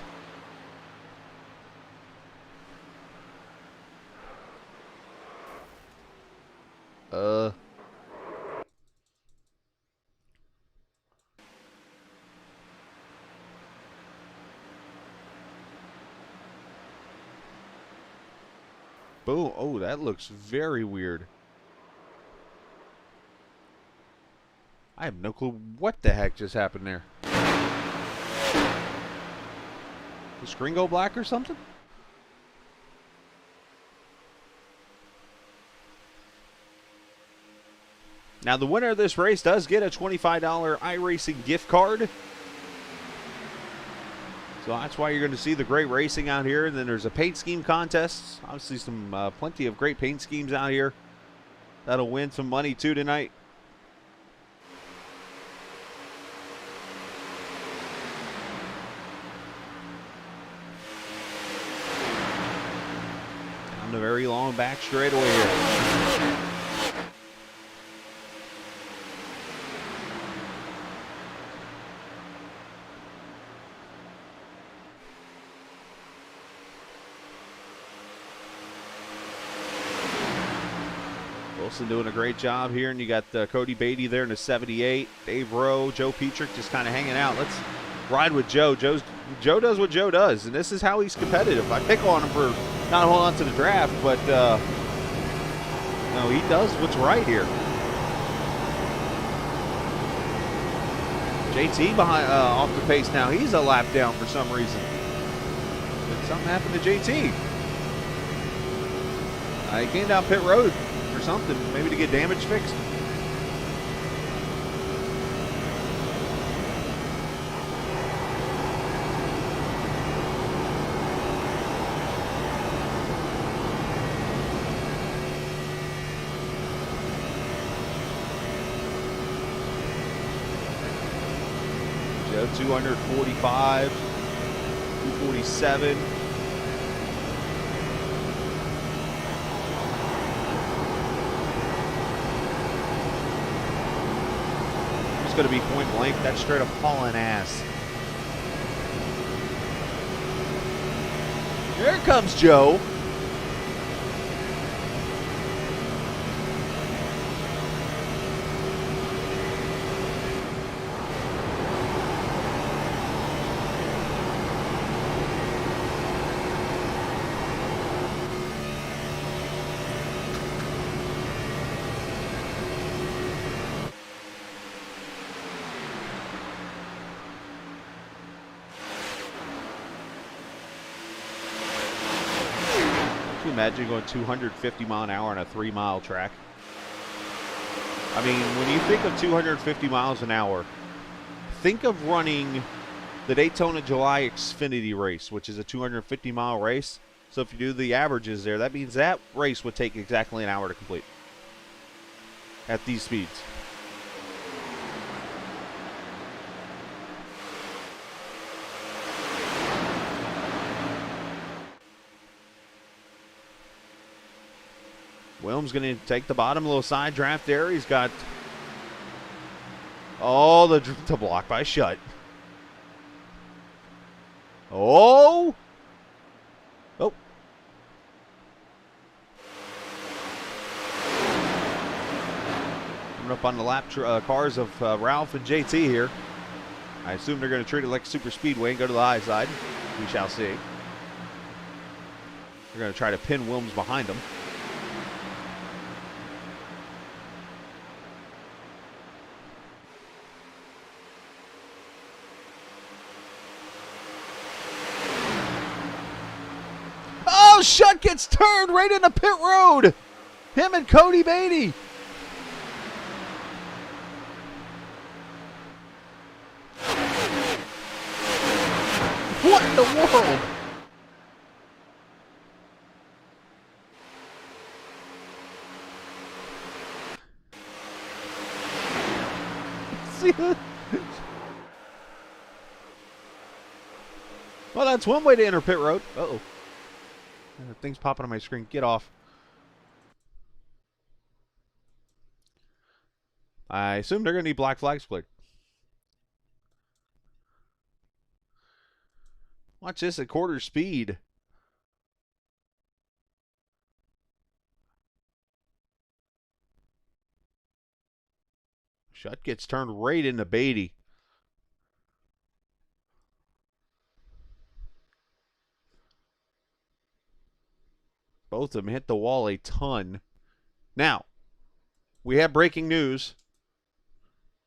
Boom. Oh, that looks very weird. I have no clue what the heck just happened there. The screen go black or something? Now, the winner of this race does get a $25 iRacing gift card. So that's why you're going to see the great racing out here. And then there's a paint scheme contest. Obviously, some plenty of great paint schemes out here. That'll win some money too tonight. On the very long back straightaway here. Wilson doing a great job here, and you got Cody Beatty there in the 78. Dave Rowe, Joe Petrick just kind of hanging out. Let's ride with Joe. Joe does what Joe does, and this is how he's competitive. I pick on him for not holding on to the draft, but no, he does what's right here. JT behind off the pace now. He's a lap down for some reason. But something happened to JT. He came down pit road or something, maybe to get damage fixed. Joe 245, 247. Going to be point blank. That's straight up hauling ass. Here comes Joe. Imagine going 250 mile an hour on a 3-mile track. I mean, when you think of 250 miles an hour, think of running the Daytona July Xfinity race, which is a 250-mile race. So if you do the averages there, that means that race would take exactly an hour to complete at these speeds. Williams going to take the bottom, little side draft there. He's got all the block by Schutt. Oh! Oh. Coming up on the lap cars of Ralph and JT here. I assume they're going to treat it like a super speedway and go to the high side. We shall see. They're going to try to pin Williams behind them. Schutt gets turned right into pit road. Him and Cody Beatty. What in the world? see that? Well, that's one way to enter pit road. Uh-oh. Things popping on my screen. Get off. I assume they're going to need black flags cleared. Watch this at quarter speed. Shut gets turned right into Beatty. Both of them hit the wall a ton. Now, we have breaking news.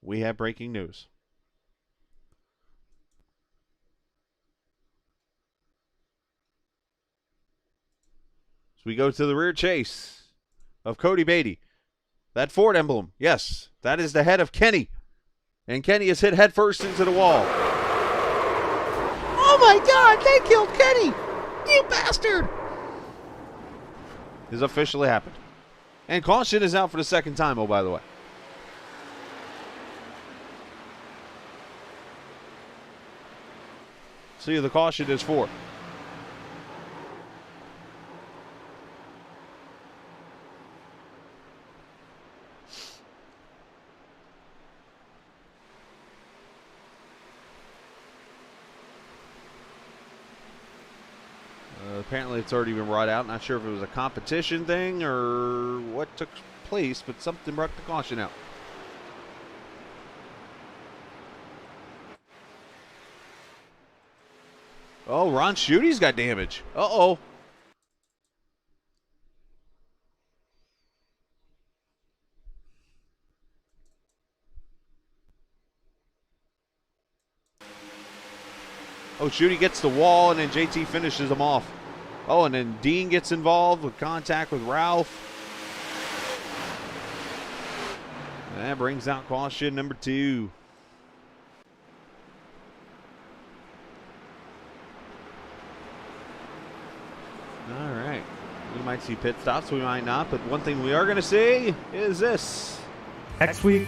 We have breaking news. So we go to the rear chase of Cody Beatty. That Ford emblem, yes, that is the head of Kenny. And Kenny is hit headfirst into the wall. Oh my God, they killed Kenny! You bastard! This officially happened. And caution is out for the second time, oh, by the way. See, the caution is for. Apparently it's already been brought out. Not sure if it was a competition thing or what took place, but something brought the caution out. Oh, Ron Schuette's got damage. Uh-oh. Oh, Schuette gets the wall, and then JT finishes him off. Oh, and then Dean gets involved with contact with Ralph. And that brings out caution number 2. All right. We might see pit stops, we might not, but one thing we are going to see is this. Next week,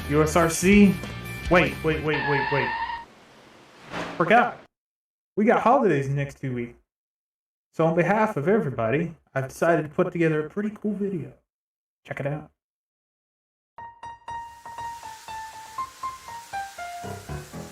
USRC. Wait. Forgot. We got holidays next 2 weeks. So on behalf of everybody, I've decided to put together a pretty cool video. Check it out.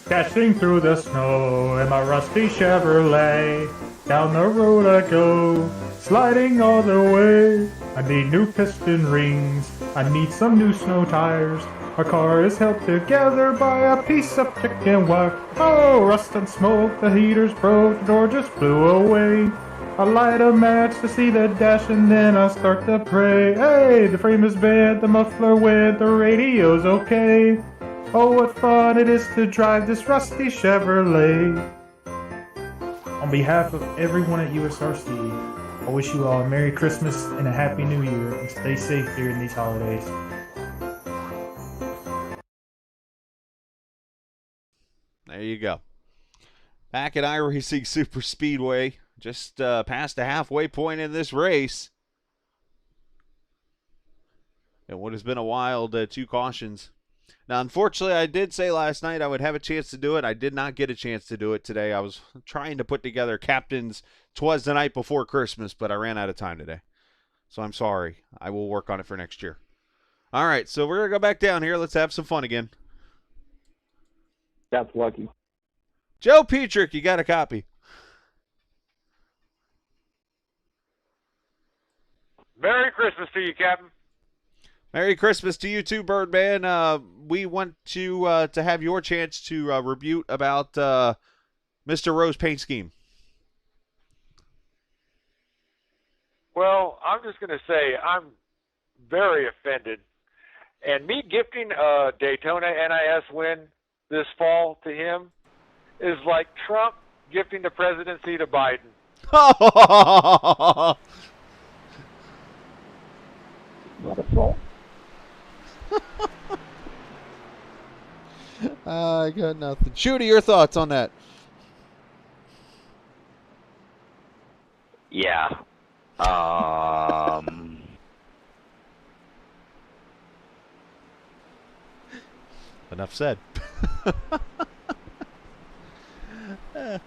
Dashing through the snow in my rusty Chevrolet. Down the road I go, sliding all the way. I need new piston rings, I need some new snow tires. My car is held together by a piece of chicken wire. Oh, rust and smoke, the heater's broke, the door just blew away. I light a match to see the dash and then I start to pray. Hey, the frame is bad, the muffler wet, the radio's okay. Oh, what fun it is to drive this rusty Chevrolet. On behalf of everyone at USRC, I wish you all a Merry Christmas and a Happy New Year, and stay safe during these holidays. There you go. Back at iRacing Super Speedway, just past the halfway point in this race. And what has been a wild 2 cautions. Now, unfortunately, I did say last night I would have a chance to do it. I did not get a chance to do it today. I was trying to put together captains. 'Twas the night before Christmas, but I ran out of time today. So I'm sorry. I will work on it for next year. All right, so we're going to go back down here. Let's have some fun again. That's lucky. Joe Petrick, you got a copy. Merry Christmas to you, Captain. Merry Christmas to you too, Birdman. We want to have your chance to rebut about Mr. Rowe's paint scheme. Well, I'm just going to say I'm very offended. And me gifting a Daytona NIS win this fall to him is like Trump gifting the presidency to Biden. I got nothing. Shooty, your thoughts on that? Yeah. Enough said.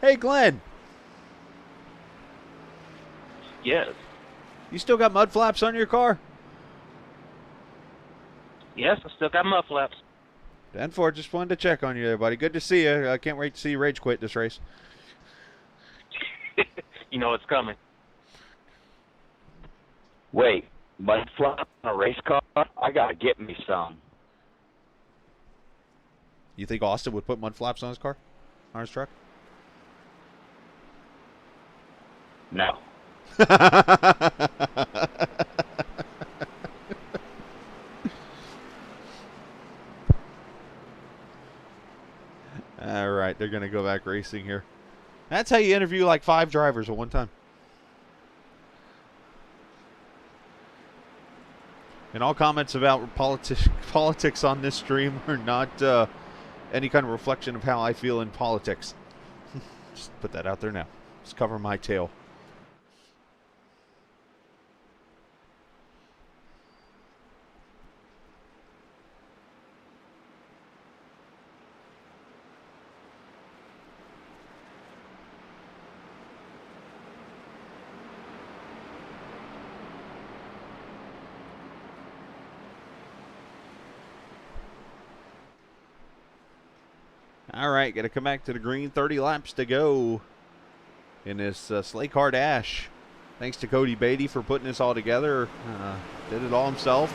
Hey, Glenn. Yes. You still got mud flaps on your car? Yes, I still got mud flaps. Dan Ford, just wanted to check on you there, buddy. Good to see you. I can't wait to see you rage quit this race. You know it's coming. Wait, mud flap on a race car? I gotta get me some. You think Austin would put mud flaps on his car? On his truck? No. All right, they're going to go back racing here. That's how you interview like 5 drivers at one time. And all comments about politics on this stream are not any kind of reflection of how I feel in politics. Just put that out there now. Just cover my tail. All right, got to come back to the green. 30 laps to go in this Sleighcar Dash. Thanks to Cody Beatty for putting this all together. Did it all himself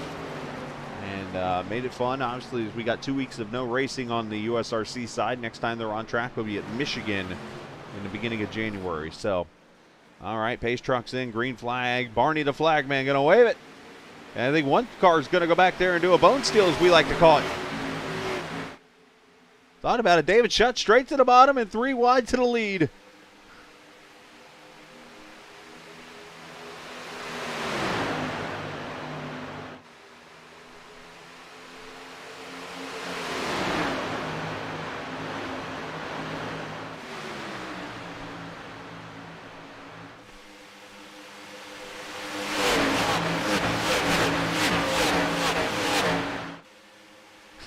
and made it fun. Obviously, we got 2 weeks of no racing on the USRC side. Next time they're on track, we'll be at Michigan in the beginning of January. So, all right, pace truck's in, green flag. Barney the flagman going to wave it. And I think one car is going to go back there and do a bone steal, as we like to call it. Thought about it. David Shutt straight to the bottom and 3 wide to the lead.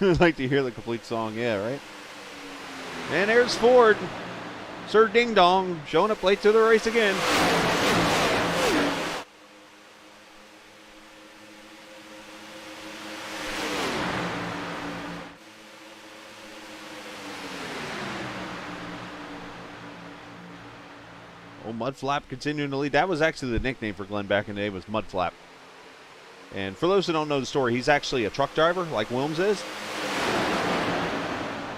I'd like to hear the complete song, yeah, right? And there's Ford. Sir Ding Dong showing up late to the race again. Oh, Mudflap continuing to lead. That was actually the nickname for Glenn back in the day, was Mudflap. And for those who don't know the story, he's actually a truck driver like Wilms is.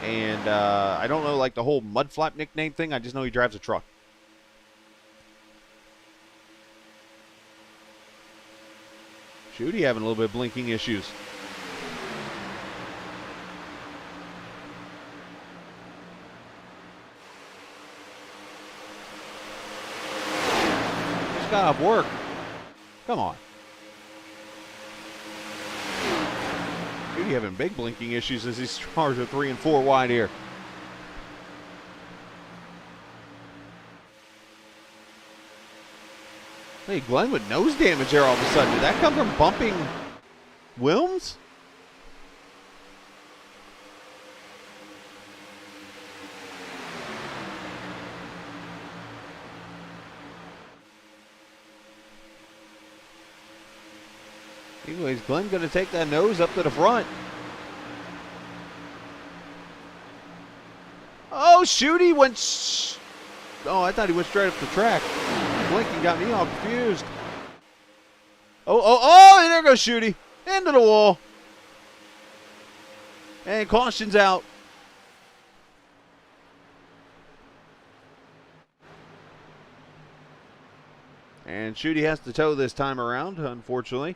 And I don't know like the whole Mudflap nickname thing. I just know he drives a truck. Shooty having a little bit of blinking issues. Just got off work. Come on. Shooty having big blinking issues as these cars are 3 and 4 wide here. Hey, Glenn with nose damage there all of a sudden. Did that come from bumping Wilms? Anyways, Glenn going to take that nose up to the front. Oh, Shooty went... Oh, I thought he went straight up the track. Blinking got me all confused. Oh, and there goes Shooty. Into the wall. And caution's out. And Shooty has to tow this time around, unfortunately.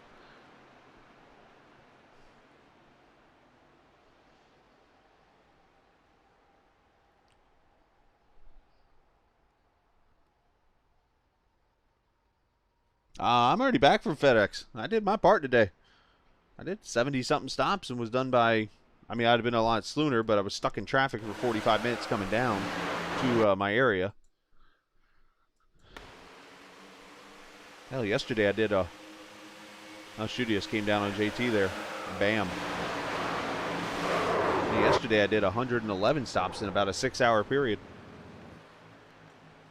I'm already back from FedEx. I did my part today. I did 70-something stops and was done by, I mean, I'd have been a lot sooner, but I was stuck in traffic for 45 minutes coming down to my area. Hell, yesterday I did a, Shooty just came down on JT there. Bam. Yesterday I did 111 stops in about a 6-hour period.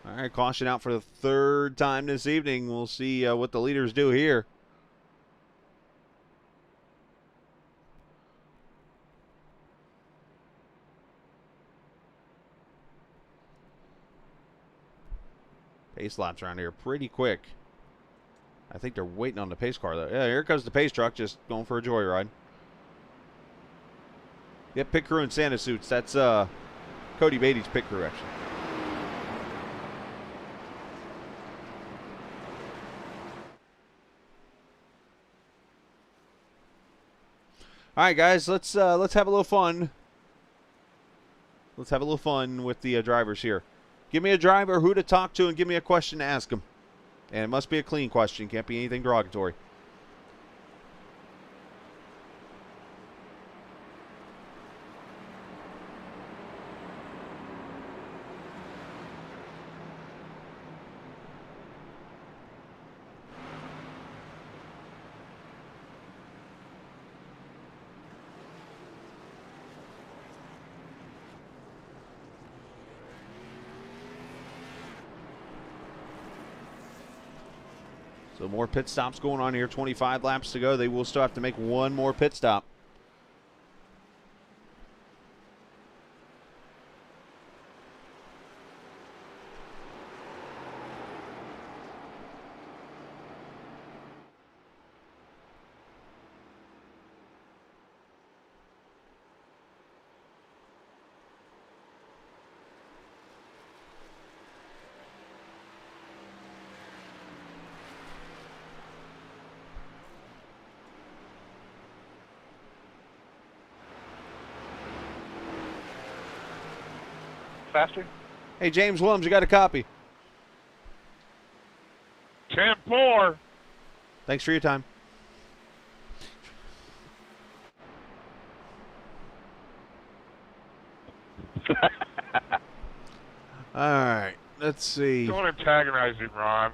All right, caution out for the third time this evening. We'll see what the leaders do here. Pace laps around here pretty quick. I think they're waiting on the pace car, though. Yeah, here comes the pace truck, just going for a joyride. Yep, pit crew in Santa suits. That's Cody Beatty's pit crew, actually. All right, guys, let's have a little fun. Let's have a little fun with the drivers here. Give me a driver, who to talk to, and give me a question to ask them. And it must be a clean question. Can't be anything derogatory. So more pit stops going on here. 25 laps to go. They will still have to make one more pit stop. Faster? Hey, James Williams, you got a copy. 10-4. Thanks for your time. All right, let's see. Don't antagonize him, Ron.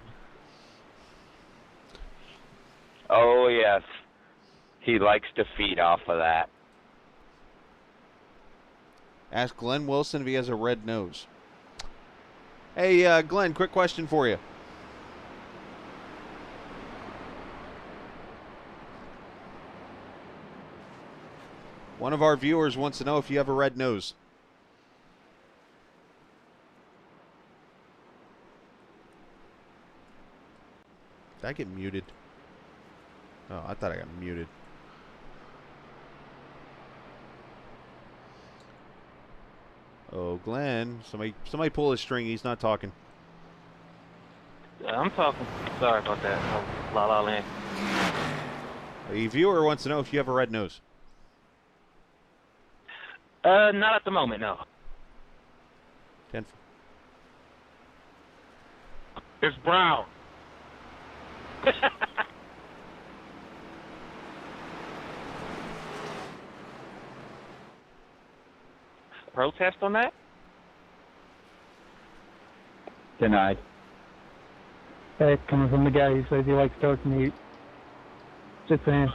Oh, yes. He likes to feed off of that. Ask Glenn Wilson if he has a red nose. Hey, Glenn, quick question for you. One of our viewers wants to know if you have a red nose. Did I get muted? Oh, I thought I got muted. Oh, Glenn. Somebody pull his string. He's not talking. I'm talking. Sorry about that. Oh, La La Land. A viewer wants to know if you have a red nose. Not at the moment, no. 10. It's brown. Protest on that? Denied. Hey, coming from the guy who says he likes dark meat. Just saying.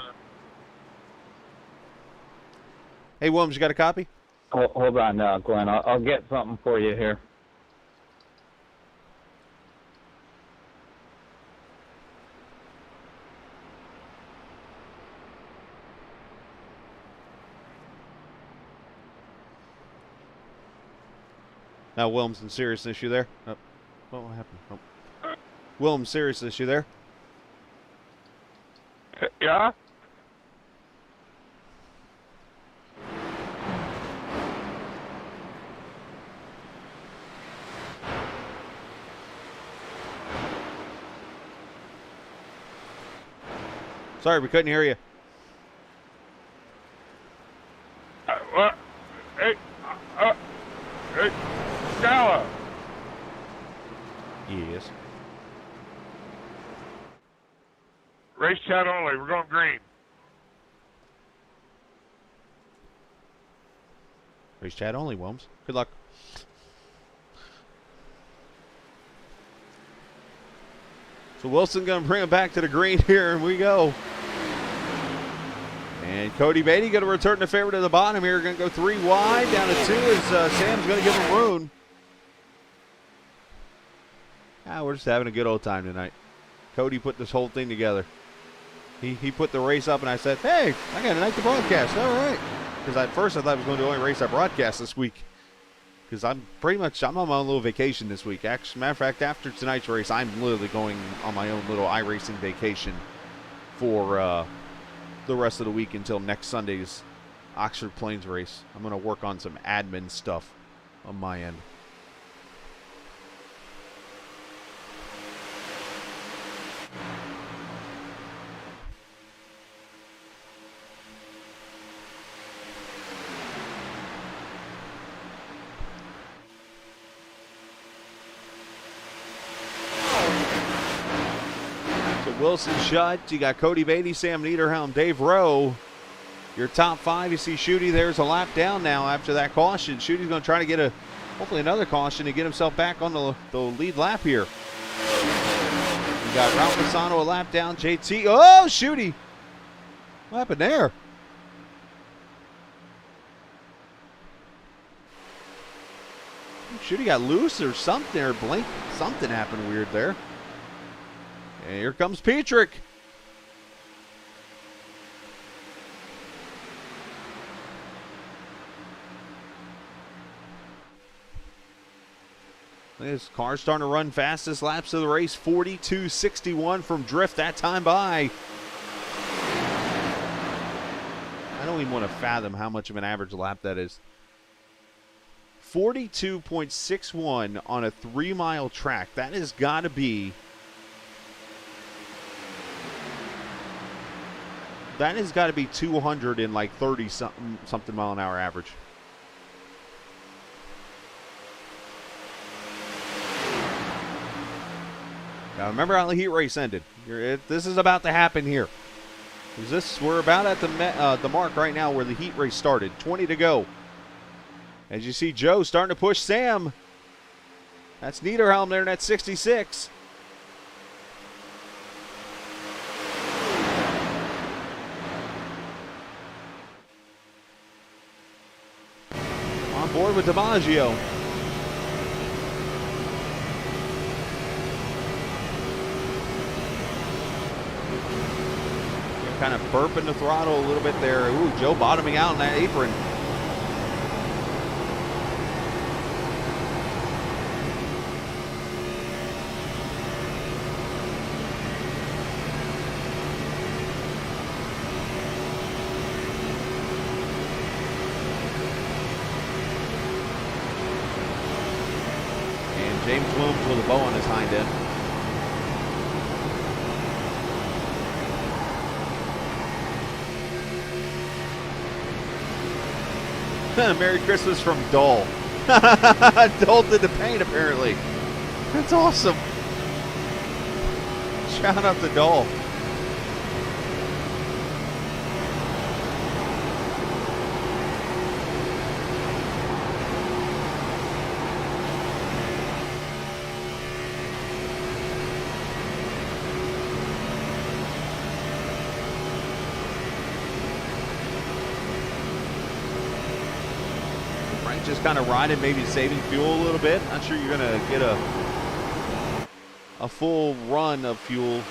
Hey, Williams, you got a copy? Hold on, Glenn. I'll get something for you here. Now, Williams, in serious issue there. Oh, what happened? Oh. Williams, serious issue there. Yeah? Sorry, we couldn't hear you. What? Hey, hey, Scala. Yes. Race chat only. We're going green. Race chat only, Williams. Good luck. So Wilson going to bring him back to the green here, and we go. And Cody Beatty going to return the favor to the bottom here. Going to go 3 wide, down to 2 as Sam's going to give him room. We're just having a good old time tonight. Cody put this whole thing together. He put the race up, and I said, hey, I got a night to broadcast. All right. Because at first I thought I was going to do the only race I broadcast this week. Because I'm on my own little vacation this week. Actually, matter of fact, after tonight's race, I'm literally going on my own little iRacing vacation for the rest of the week until next Sunday's Oxford Plains race. I'm going to work on some admin stuff on my end. Wilson Shutt, you got Cody Beatty, Sam Niederhelm, Dave Rowe. Your top 5, you see Shooty, there's a lap down now after that caution. Shooty's going to try to get hopefully another caution to get himself back on the lead lap here. You got Ralph Fasano a lap down, JT. Oh, Shooty. What happened there? Shooty got loose or something, or blink. Something happened weird there. And here comes Petrick. This car's starting to run fastest laps of the race. 42.61 from Drift that time by. I don't even want to fathom how much of an average lap that is. 42.61 on a 3-mile track. That has got to be... That has got to be 230 something mile an hour average. Now remember how the heat race ended. This is about to happen here. We're about at the mark right now where the heat race started. 20 to go. As you see Joe starting to push Sam. That's Niederhelm there in that 66. Board with DiMaggio. Kind of burping the throttle a little bit there. Ooh, Joe bottoming out in that apron. James Williams with a bow on his hind end. Merry Christmas from Dole. Dole did the paint, apparently. That's awesome. Shout out to Dole. Just kind of riding, maybe saving fuel a little bit. Not sure you're going to get a full run of fuel.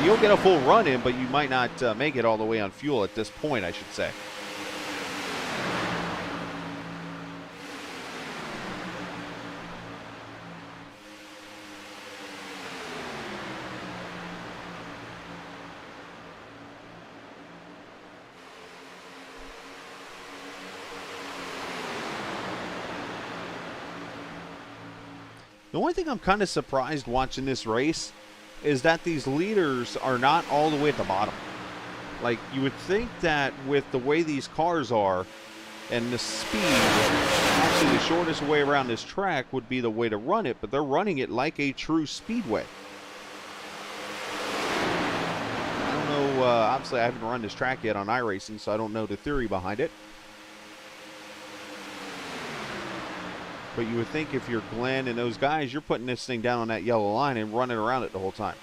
You'll get a full run in, but you might not make it all the way on fuel at this point, I should say. The only thing I'm kind of surprised watching this race is that these leaders are not all the way at the bottom. Like, you would think that with the way these cars are and the speed, actually the shortest way around this track would be the way to run it, but they're running it like a true speedway. I don't know, obviously I haven't run this track yet on iRacing, so I don't know the theory behind it. But you would think if you're Glenn and those guys, you're putting this thing down on that yellow line and running around it the whole time.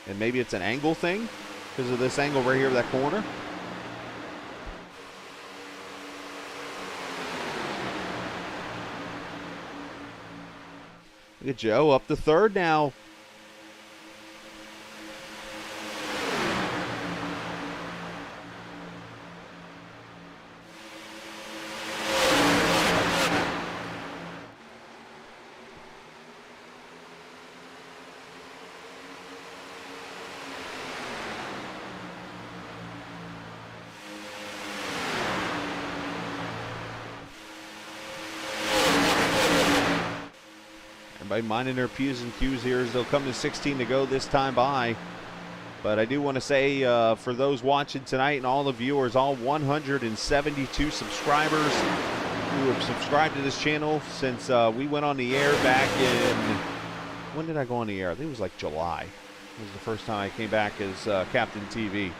And maybe it's an angle thing because of this angle right here of that corner. Look at Joe up to third now. Everybody minding their P's and Q's here as they'll come to 16 to go this time by. But I do want to say for those watching tonight and all the viewers, all 172 subscribers who have subscribed to this channel since we went on the air back in, when did I go on the air? I think it was like July. It was the first time I came back as Captain TV.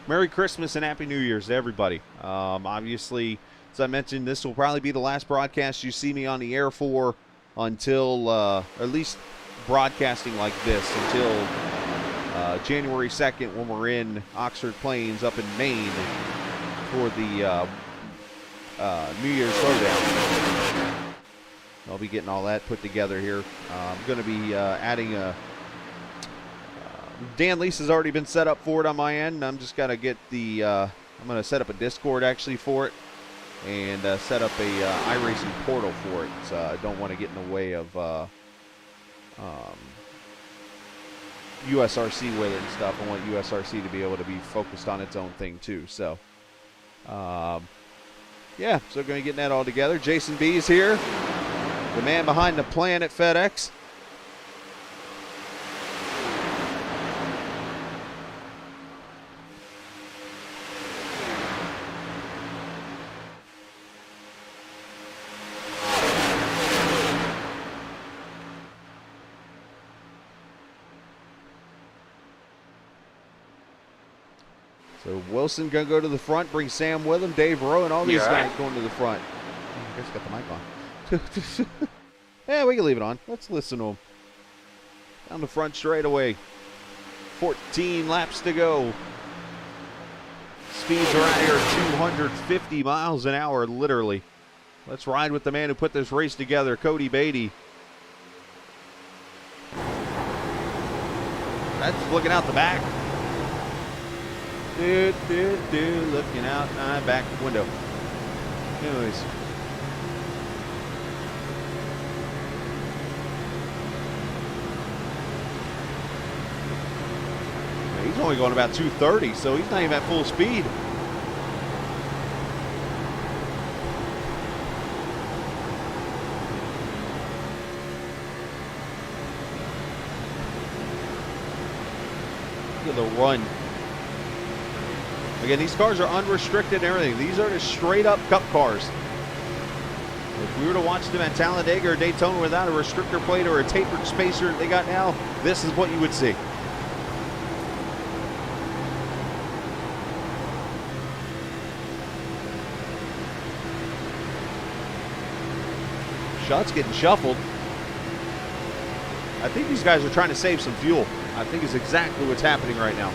Merry Christmas and Happy New Year's to everybody. Obviously, as I mentioned, this will probably be the last broadcast you see me on the air for until, or at least broadcasting like this, until January 2nd when we're in Oxford Plains up in Maine for the New Year's Throwdown. I'll be getting all that put together here. I'm going to be adding a... Dan Lease has already been set up for it on my end. I'm just got to get the... I'm going to set up a Discord actually for it and set up a iRacing portal for it. So I don't want to get in the way of USRC with it and stuff. I want USRC to be able to be focused on its own thing too. So, yeah, so going to get that all together. Jason B is here, the man behind the plan at FedEx. So Wilson going to go to the front, bring Sam with him, Dave Rowe, and all these guys going to the front. I guess got the mic on. Yeah, we can leave it on. Let's listen to him. Down the front straight away. 14 laps to go. Speeds around here at 250 miles an hour, literally. Let's ride with the man who put this race together, Cody Beatty. That's looking out the back. Looking out my back window. Anyways. He's only going about 230, so he's not even at full speed. Look at the run. Again, these cars are unrestricted and everything. These are just straight up cup cars. If we were to watch them at Talladega or Daytona without a restrictor plate or a tapered spacer they got now, this is what you would see. Shots getting shuffled. I think these guys are trying to save some fuel. I think it's exactly what's happening right now.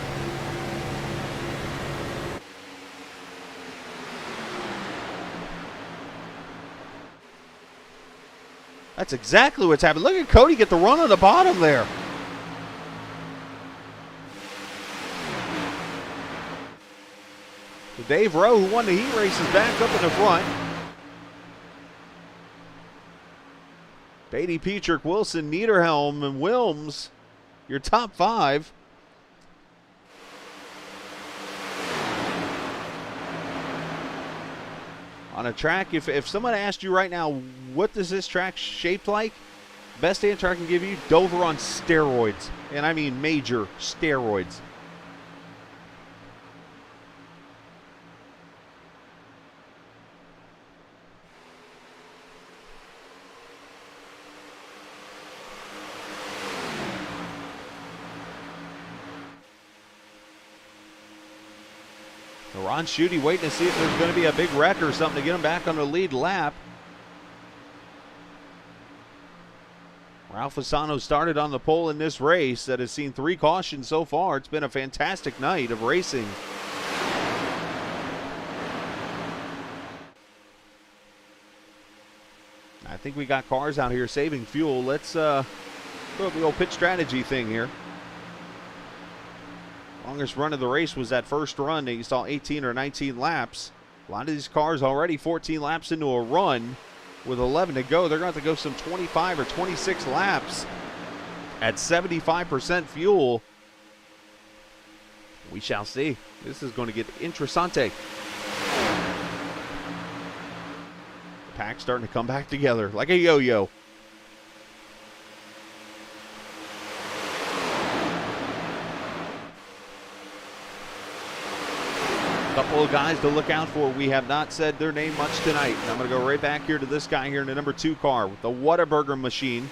That's exactly what's happening. Look at Cody get the run on the bottom there. So Dave Rowe, who won the heat race, is back up in the front. Beatty, Petrick, Wilson, Niederhelm, and Wilms, your top five. On a track, if someone asked you right now, what does this track shape like? Best answer I can give you, Dover on steroids. And I mean major steroids. Ron Schutte waiting to see if there's going to be a big wreck or something to get him back on the lead lap. Ralph Fasano started on the pole in this race that has seen 3 cautions so far. It's been a fantastic night of racing. I think we got cars out here saving fuel. Let's go the old pit strategy thing here. Longest run of the race was that first run that you saw 18 or 19 laps. A lot of these cars already 14 laps into a run with 11 to go. They're going to have to go some 25 or 26 laps at 75% fuel. We shall see. This is going to get interessante. The pack's starting to come back together like a yo-yo. Couple of guys to look out for. We have not said their name much tonight. And I'm going to go right back here to this guy here in the number 2 car with the Whataburger machine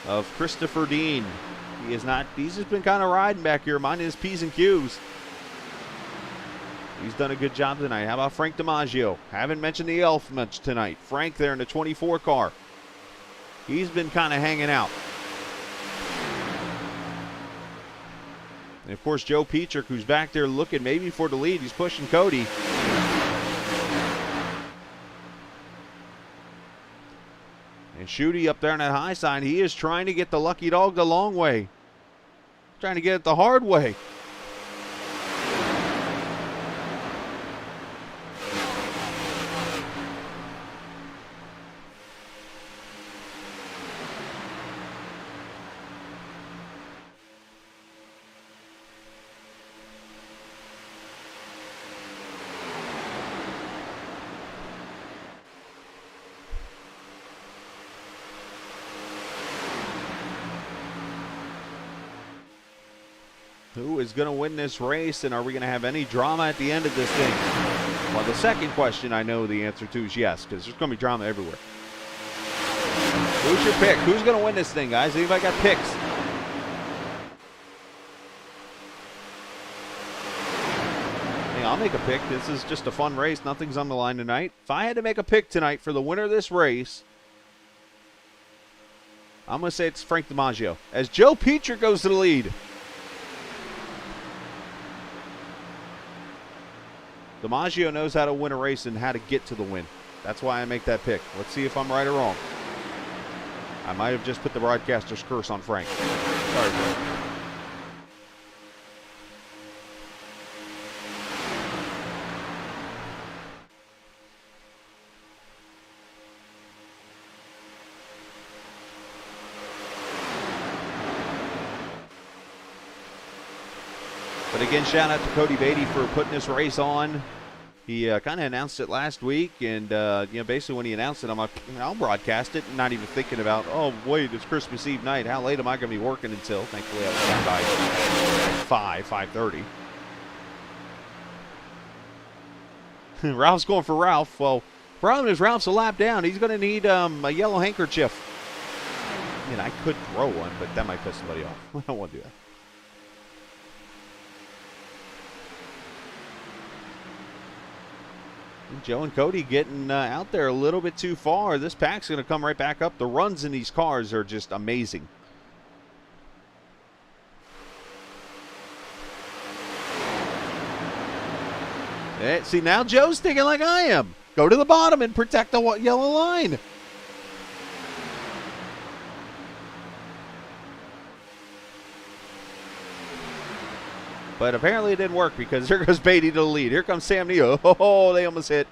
of Christopher Dean. He's just been kind of riding back here, minding his P's and Q's. He's done a good job tonight. How about Frank DiMaggio? Haven't mentioned the Elf much tonight. Frank there in the 24 car. He's been kind of hanging out. And, of course, Joe Petrick, who's back there looking maybe for the lead. He's pushing Cody. And Shooty up there on that high side, he is trying to get the lucky dog the long way. Trying to get it the hard way. Who is going to win this race, and are we going to have any drama at the end of this thing? Well, the second question I know the answer to is yes, because there's going to be drama everywhere. Who's your pick? Who's going to win this thing, guys? Anybody got picks? Hey, I'll make a pick. This is just a fun race. Nothing's on the line tonight. If I had to make a pick tonight for the winner of this race, I'm going to say it's Frank DiMaggio, as Joe Petrick goes to the lead. DiMaggio knows how to win a race and how to get to the win. That's why I make that pick. Let's see if I'm right or wrong. I might have just put the broadcaster's curse on Frank. Sorry, Frank. But again, shout out to Cody Beatty for putting this race on. He kind of announced it last week, and basically when he announced it, I'm like, I'll broadcast it, not even thinking about, oh wait, it's Christmas Eve night. How late am I going to be working until? Thankfully, I was done by 5:30. Ralph's going for Ralph. Well, problem is Ralph's a lap down. He's going to need a yellow handkerchief. I mean, I could throw one, but that might piss somebody off. I don't want to do that. Joe and Cody getting out there a little bit too far. This pack's going to come right back up. The runs in these cars are just amazing. See, now Joe's thinking like I am. Go to the bottom and protect the yellow line. But apparently it didn't work, because here goes Beatty to the lead. Here comes Sam Neill. Oh, they almost hit.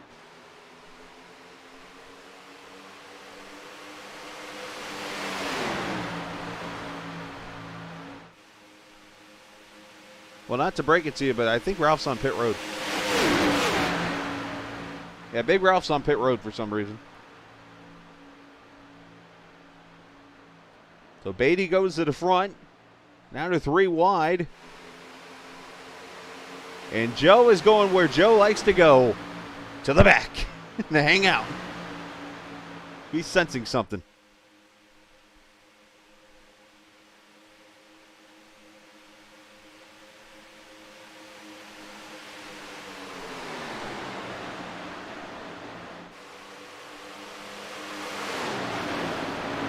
Well, not to break it to you, but I think Ralph's on pit road. Yeah, Big Ralph's on pit road for some reason. So Beatty goes to the front. Now to 3 wide. And Joe is going where Joe likes to go, to the back, to hang out. He's sensing something.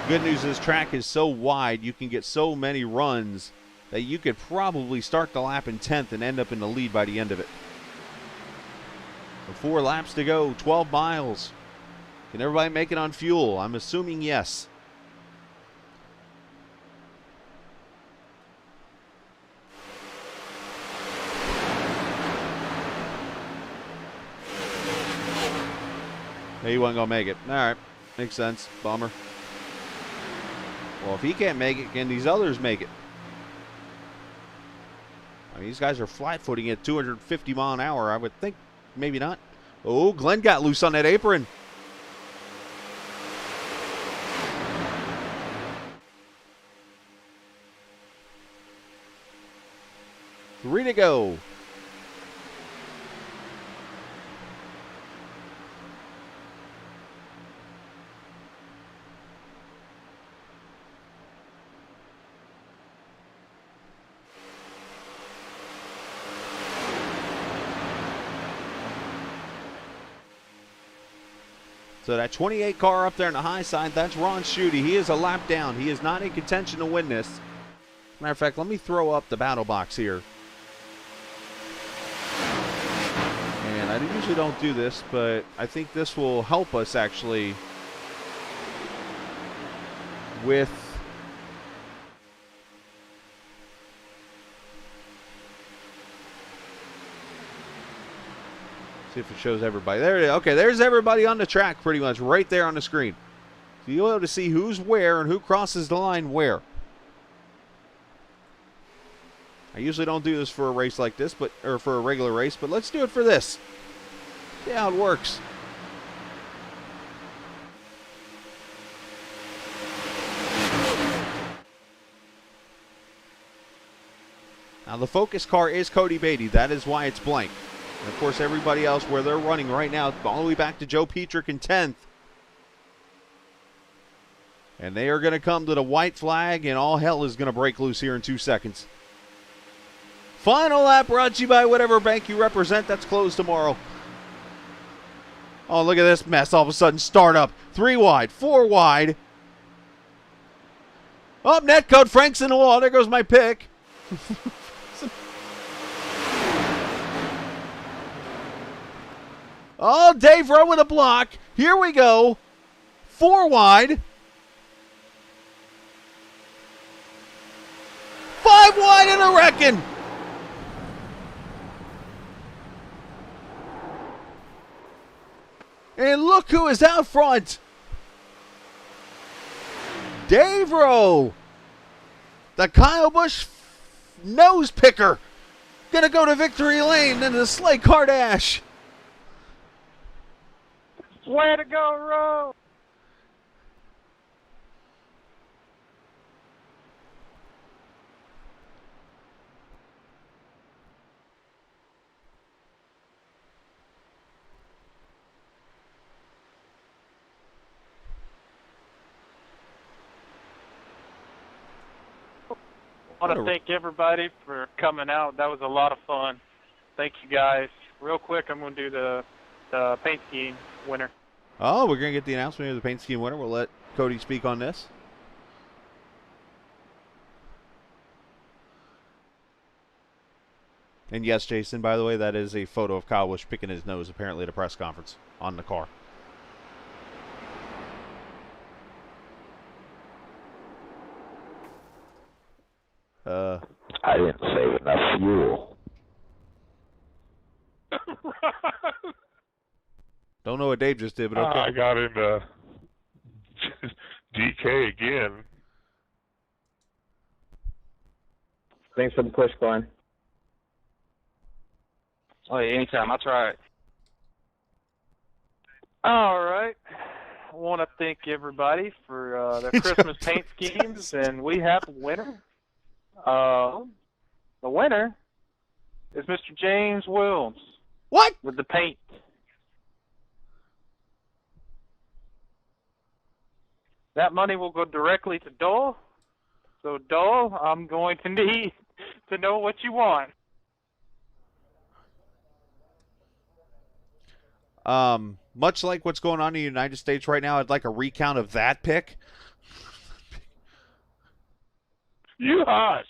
Good news, this track is so wide, you can get so many runs that you could probably start the lap in 10th and end up in the lead by the end of it. 4 laps to go, 12 miles. Can everybody make it on fuel? I'm assuming yes. He wasn't going to make it. All right. Makes sense. Bummer. Well, if he can't make it, can these others make it? I mean, these guys are flat-footing at 250 mile an hour. I would think maybe not. Oh, Glenn got loose on that apron. Three to go. So that 28 car up there on the high side, that's Ron Schutte. He is a lap down. He is not in contention to win this. Matter of fact, let me throw up the battle box here. And I usually don't do this, but I think this will help us actually with see if it shows everybody. There it is. Okay, there's everybody on the track pretty much right there on the screen. So you'll be able to see who's where and who crosses the line where. I usually don't do this for a race like this, or for a regular race, but let's do it for this. See how it works. Now the focus car is Cody Beatty. That is why it's blank. And of course everybody else where they're running right now, all the way back to Joe Petrick in 10th. And they are going to come to the white flag, and all hell is going to break loose here in 2 seconds. Final lap brought to you by whatever bank you represent. That's closed tomorrow. Oh, look at this mess. All of a sudden, start up. 3 wide, 4 wide. Oh, netcode. Frank's in the wall. There goes my pick. Oh, Dave Rowe with a block. Here we go. 4 wide. 5 wide and a wrecking. And look who is out front. Dave Rowe. The Kyle Busch nose picker. Gonna go to victory lane in the Sleighcar Dash. Way to go, Rowe! I want to thank everybody for coming out. That was a lot of fun. Thank you, guys. Real quick, I'm going to do the paint scheme winner. Oh, we're going to get the announcement of the paint scheme winner. We'll let Cody speak on this. And yes, Jason, by the way, that is a photo of Kyle Busch picking his nose apparently at a press conference on the car. I didn't save enough fuel. Don't know what Dave just did, but okay. I got into DK again. Thanks for the push, Glenn. Oh, yeah, anytime. I'll try it. All right. I want to thank everybody for their Christmas paint schemes, and we have a winner. The winner is Mr. James Wills. What? With the paint. That money will go directly to Dole. So, Dole, I'm going to need to know what you want. Much like what's going on in the United States right now, I'd like a recount of that pick. You hush.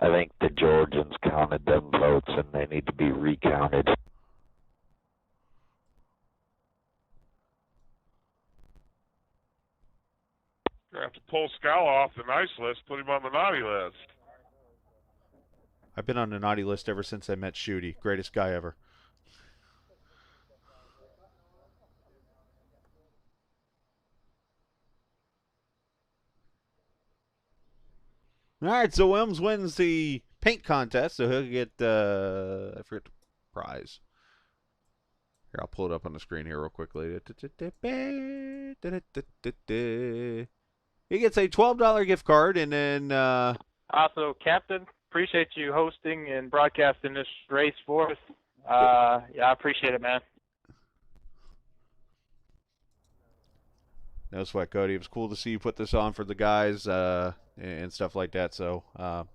I think the Georgians counted them votes and they need to be recounted. Gonna have to pull Scala off the nice list, put him on the naughty list. I've been on the naughty list ever since I met Shooty. Greatest guy ever. All right, so Wilms wins the paint contest, so he'll get, I forget the prize. Here, I'll pull it up on the screen here real quickly. He gets a $12 gift card, and then... Also, Captain, appreciate you hosting and broadcasting this race for us. Yeah, I appreciate it, man. No sweat, Cody. It was cool to see you put this on for the guys and stuff like that. So,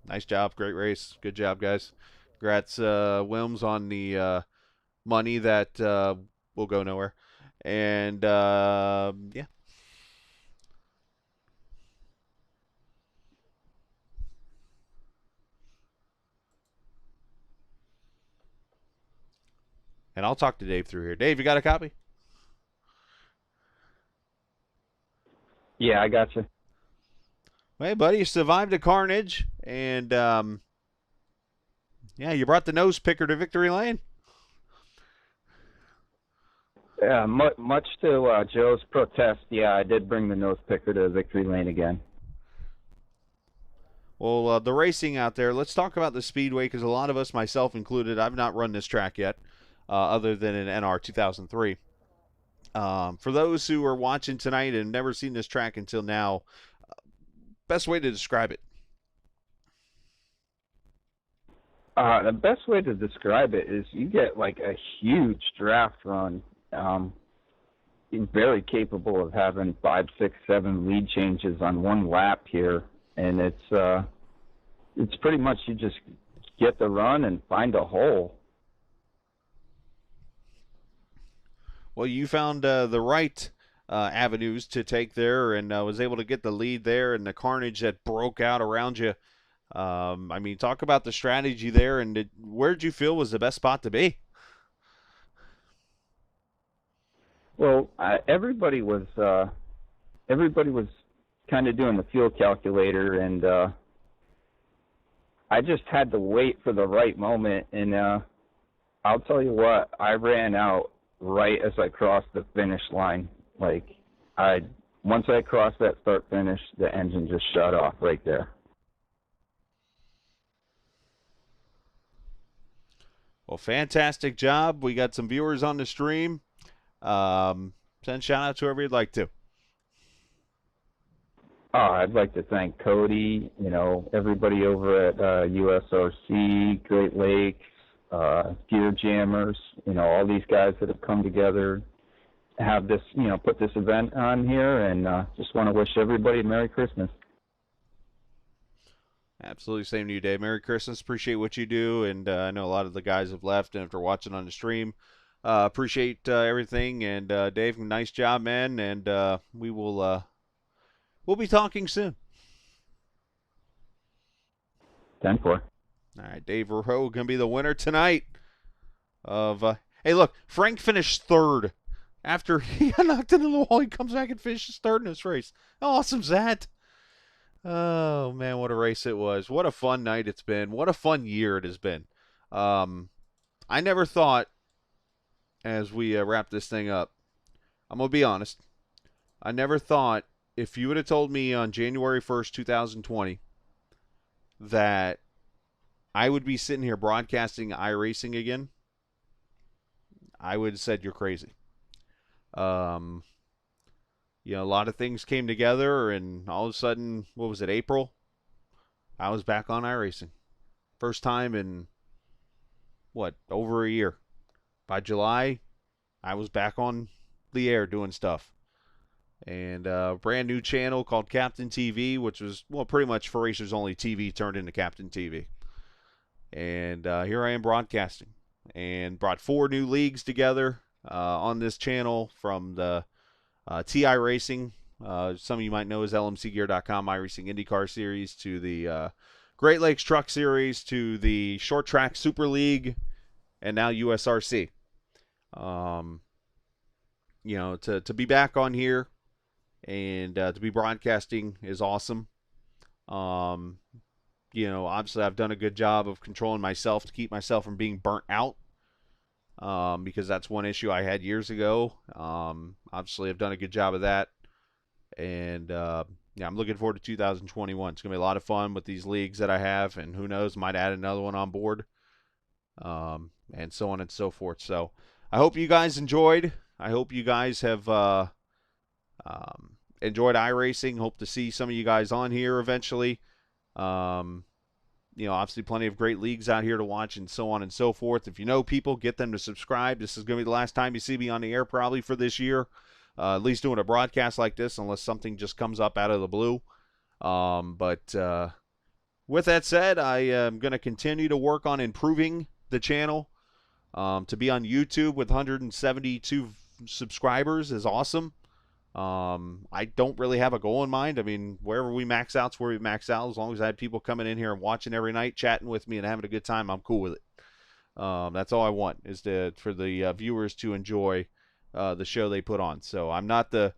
nice job. Great race. Good job, guys. Congrats, Wilms, on the money that will go nowhere. And, yeah. And I'll talk to Dave through here. Dave, you got a copy? Yeah, I got you. Hey, buddy, you survived a carnage, and yeah, you brought the nose picker to victory lane. Yeah, much to Joe's protest, yeah, I did bring the nose picker to victory lane again. Well, the racing out there, let's talk about the speedway, because a lot of us, myself included, I've not run this track yet, other than in NR 2003. For those who are watching tonight and never seen this track until now, best way to describe it? The best way to describe it is you get like a huge draft run. Very capable of having 5, 6, 7 lead changes on one lap here, and it's pretty much you just get the run and find a hole. Well, you found the right avenues to take there, and was able to get the lead there, and the carnage that broke out around you. I mean, talk about the strategy there, and where did you feel was the best spot to be? Well, everybody was kind of doing the fuel calculator, and I just had to wait for the right moment. And I'll tell you what, I ran out right as I crossed the finish line. Like, once I crossed that start finish, the engine just shut off right there. Well, fantastic job. We got some viewers on the stream. Send shout out to whoever you'd like to. I'd like to thank Cody, everybody over at USRC, Great Lakes, Gear Jammers, all these guys that have come together, have this, put this event on here, and just want to wish everybody a Merry Christmas. Absolutely, same to you, Dave. Merry Christmas. Appreciate what you do, and I know a lot of the guys have left, and after watching on the stream, appreciate everything. And Dave, nice job, man. And we'll be talking soon. 10-4. All right, Dave Rowe gonna be the winner tonight. Hey, look, Frank finished third after he got knocked into the wall. He comes back and finishes third in this race. How awesome's that? Oh man, what a race it was! What a fun night it's been. What a fun year it has been. I never thought, as we wrap this thing up, I'm going to be honest, I never thought, if you would have told me on January 1st, 2020, that I would be sitting here broadcasting iRacing again, I would have said you're crazy. A lot of things came together, and all of a sudden, what was it, April? I was back on iRacing. First time in, over a year. By July, I was back on the air doing stuff. And a brand new channel called Captain TV, which was, pretty much for Racers Only TV turned into Captain TV. And here I am broadcasting. And brought 4 new leagues together on this channel, from the TI Racing, some of you might know as LMCgear.com, iRacing IndyCar Series, to the Great Lakes Truck Series to the Short Track Super League and now USRC. To be back on here and to be broadcasting is awesome. Obviously I've done a good job of controlling myself to keep myself from being burnt out, because that's one issue I had years ago. Obviously I've done a good job of that, and I'm looking forward to 2021. It's going to be a lot of fun with these leagues that I have, and who knows, might add another one on board, and so on and so forth. So I hope you guys enjoyed. I hope you guys have enjoyed iRacing. Hope to see some of you guys on here eventually. Obviously plenty of great leagues out here to watch and so on and so forth. If you know people, get them to subscribe. This is going to be the last time you see me on the air probably for this year, at least doing a broadcast like this, unless something just comes up out of the blue. But with that said, I am going to continue to work on improving the channel. To be on YouTube with 172 subscribers is awesome. I don't really have a goal in mind. I mean, wherever we max out's where we max out. As long as I had people coming in here and watching every night, chatting with me and having a good time, I'm cool with it. That's all I want, is for the viewers to enjoy the show they put on. So I'm not the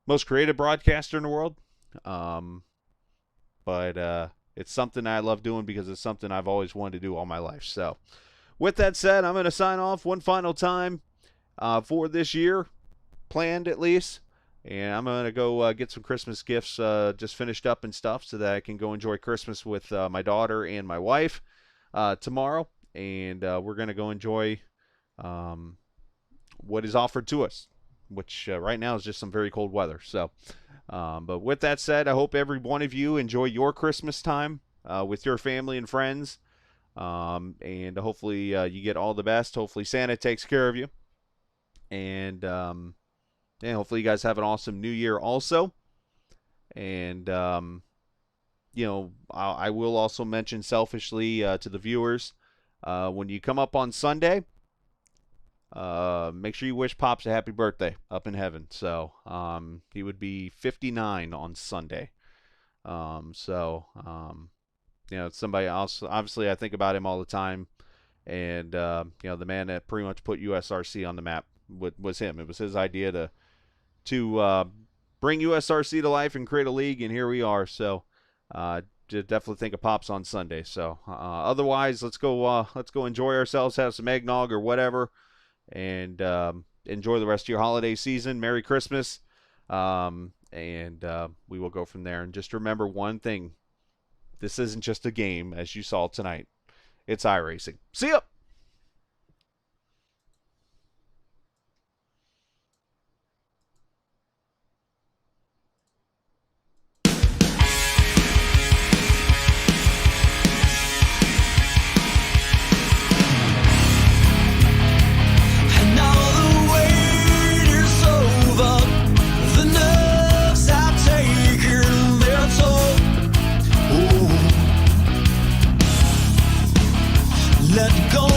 most creative broadcaster in the world, but it's something I love doing because it's something I've always wanted to do all my life. So with that said, I'm going to sign off one final time for this year. Planned at least, and I'm gonna go get some Christmas gifts just finished up and stuff, so that I can go enjoy Christmas with my daughter and my wife tomorrow, and we're gonna go enjoy what is offered to us, which right now is just some very cold weather. So but with that said, I hope every one of you enjoy your Christmas time with your family and friends, and hopefully you get all the best. Hopefully Santa takes care of you, and hopefully you guys have an awesome new year also. And, I will also mention selfishly to the viewers, when you come up on Sunday, make sure you wish Pops a happy birthday up in heaven. So he would be 59 on Sunday. Somebody else, obviously I think about him all the time. And, the man that pretty much put USRC on the map was him. It was his idea to bring USRC to life and create a league, and here we are. So definitely think of Pops on Sunday. So otherwise, let's go enjoy ourselves, have some eggnog or whatever, and enjoy the rest of your holiday season. Merry Christmas, and we will go from there. And just remember one thing: this isn't just a game, as you saw tonight. It's iRacing. See ya. Let go.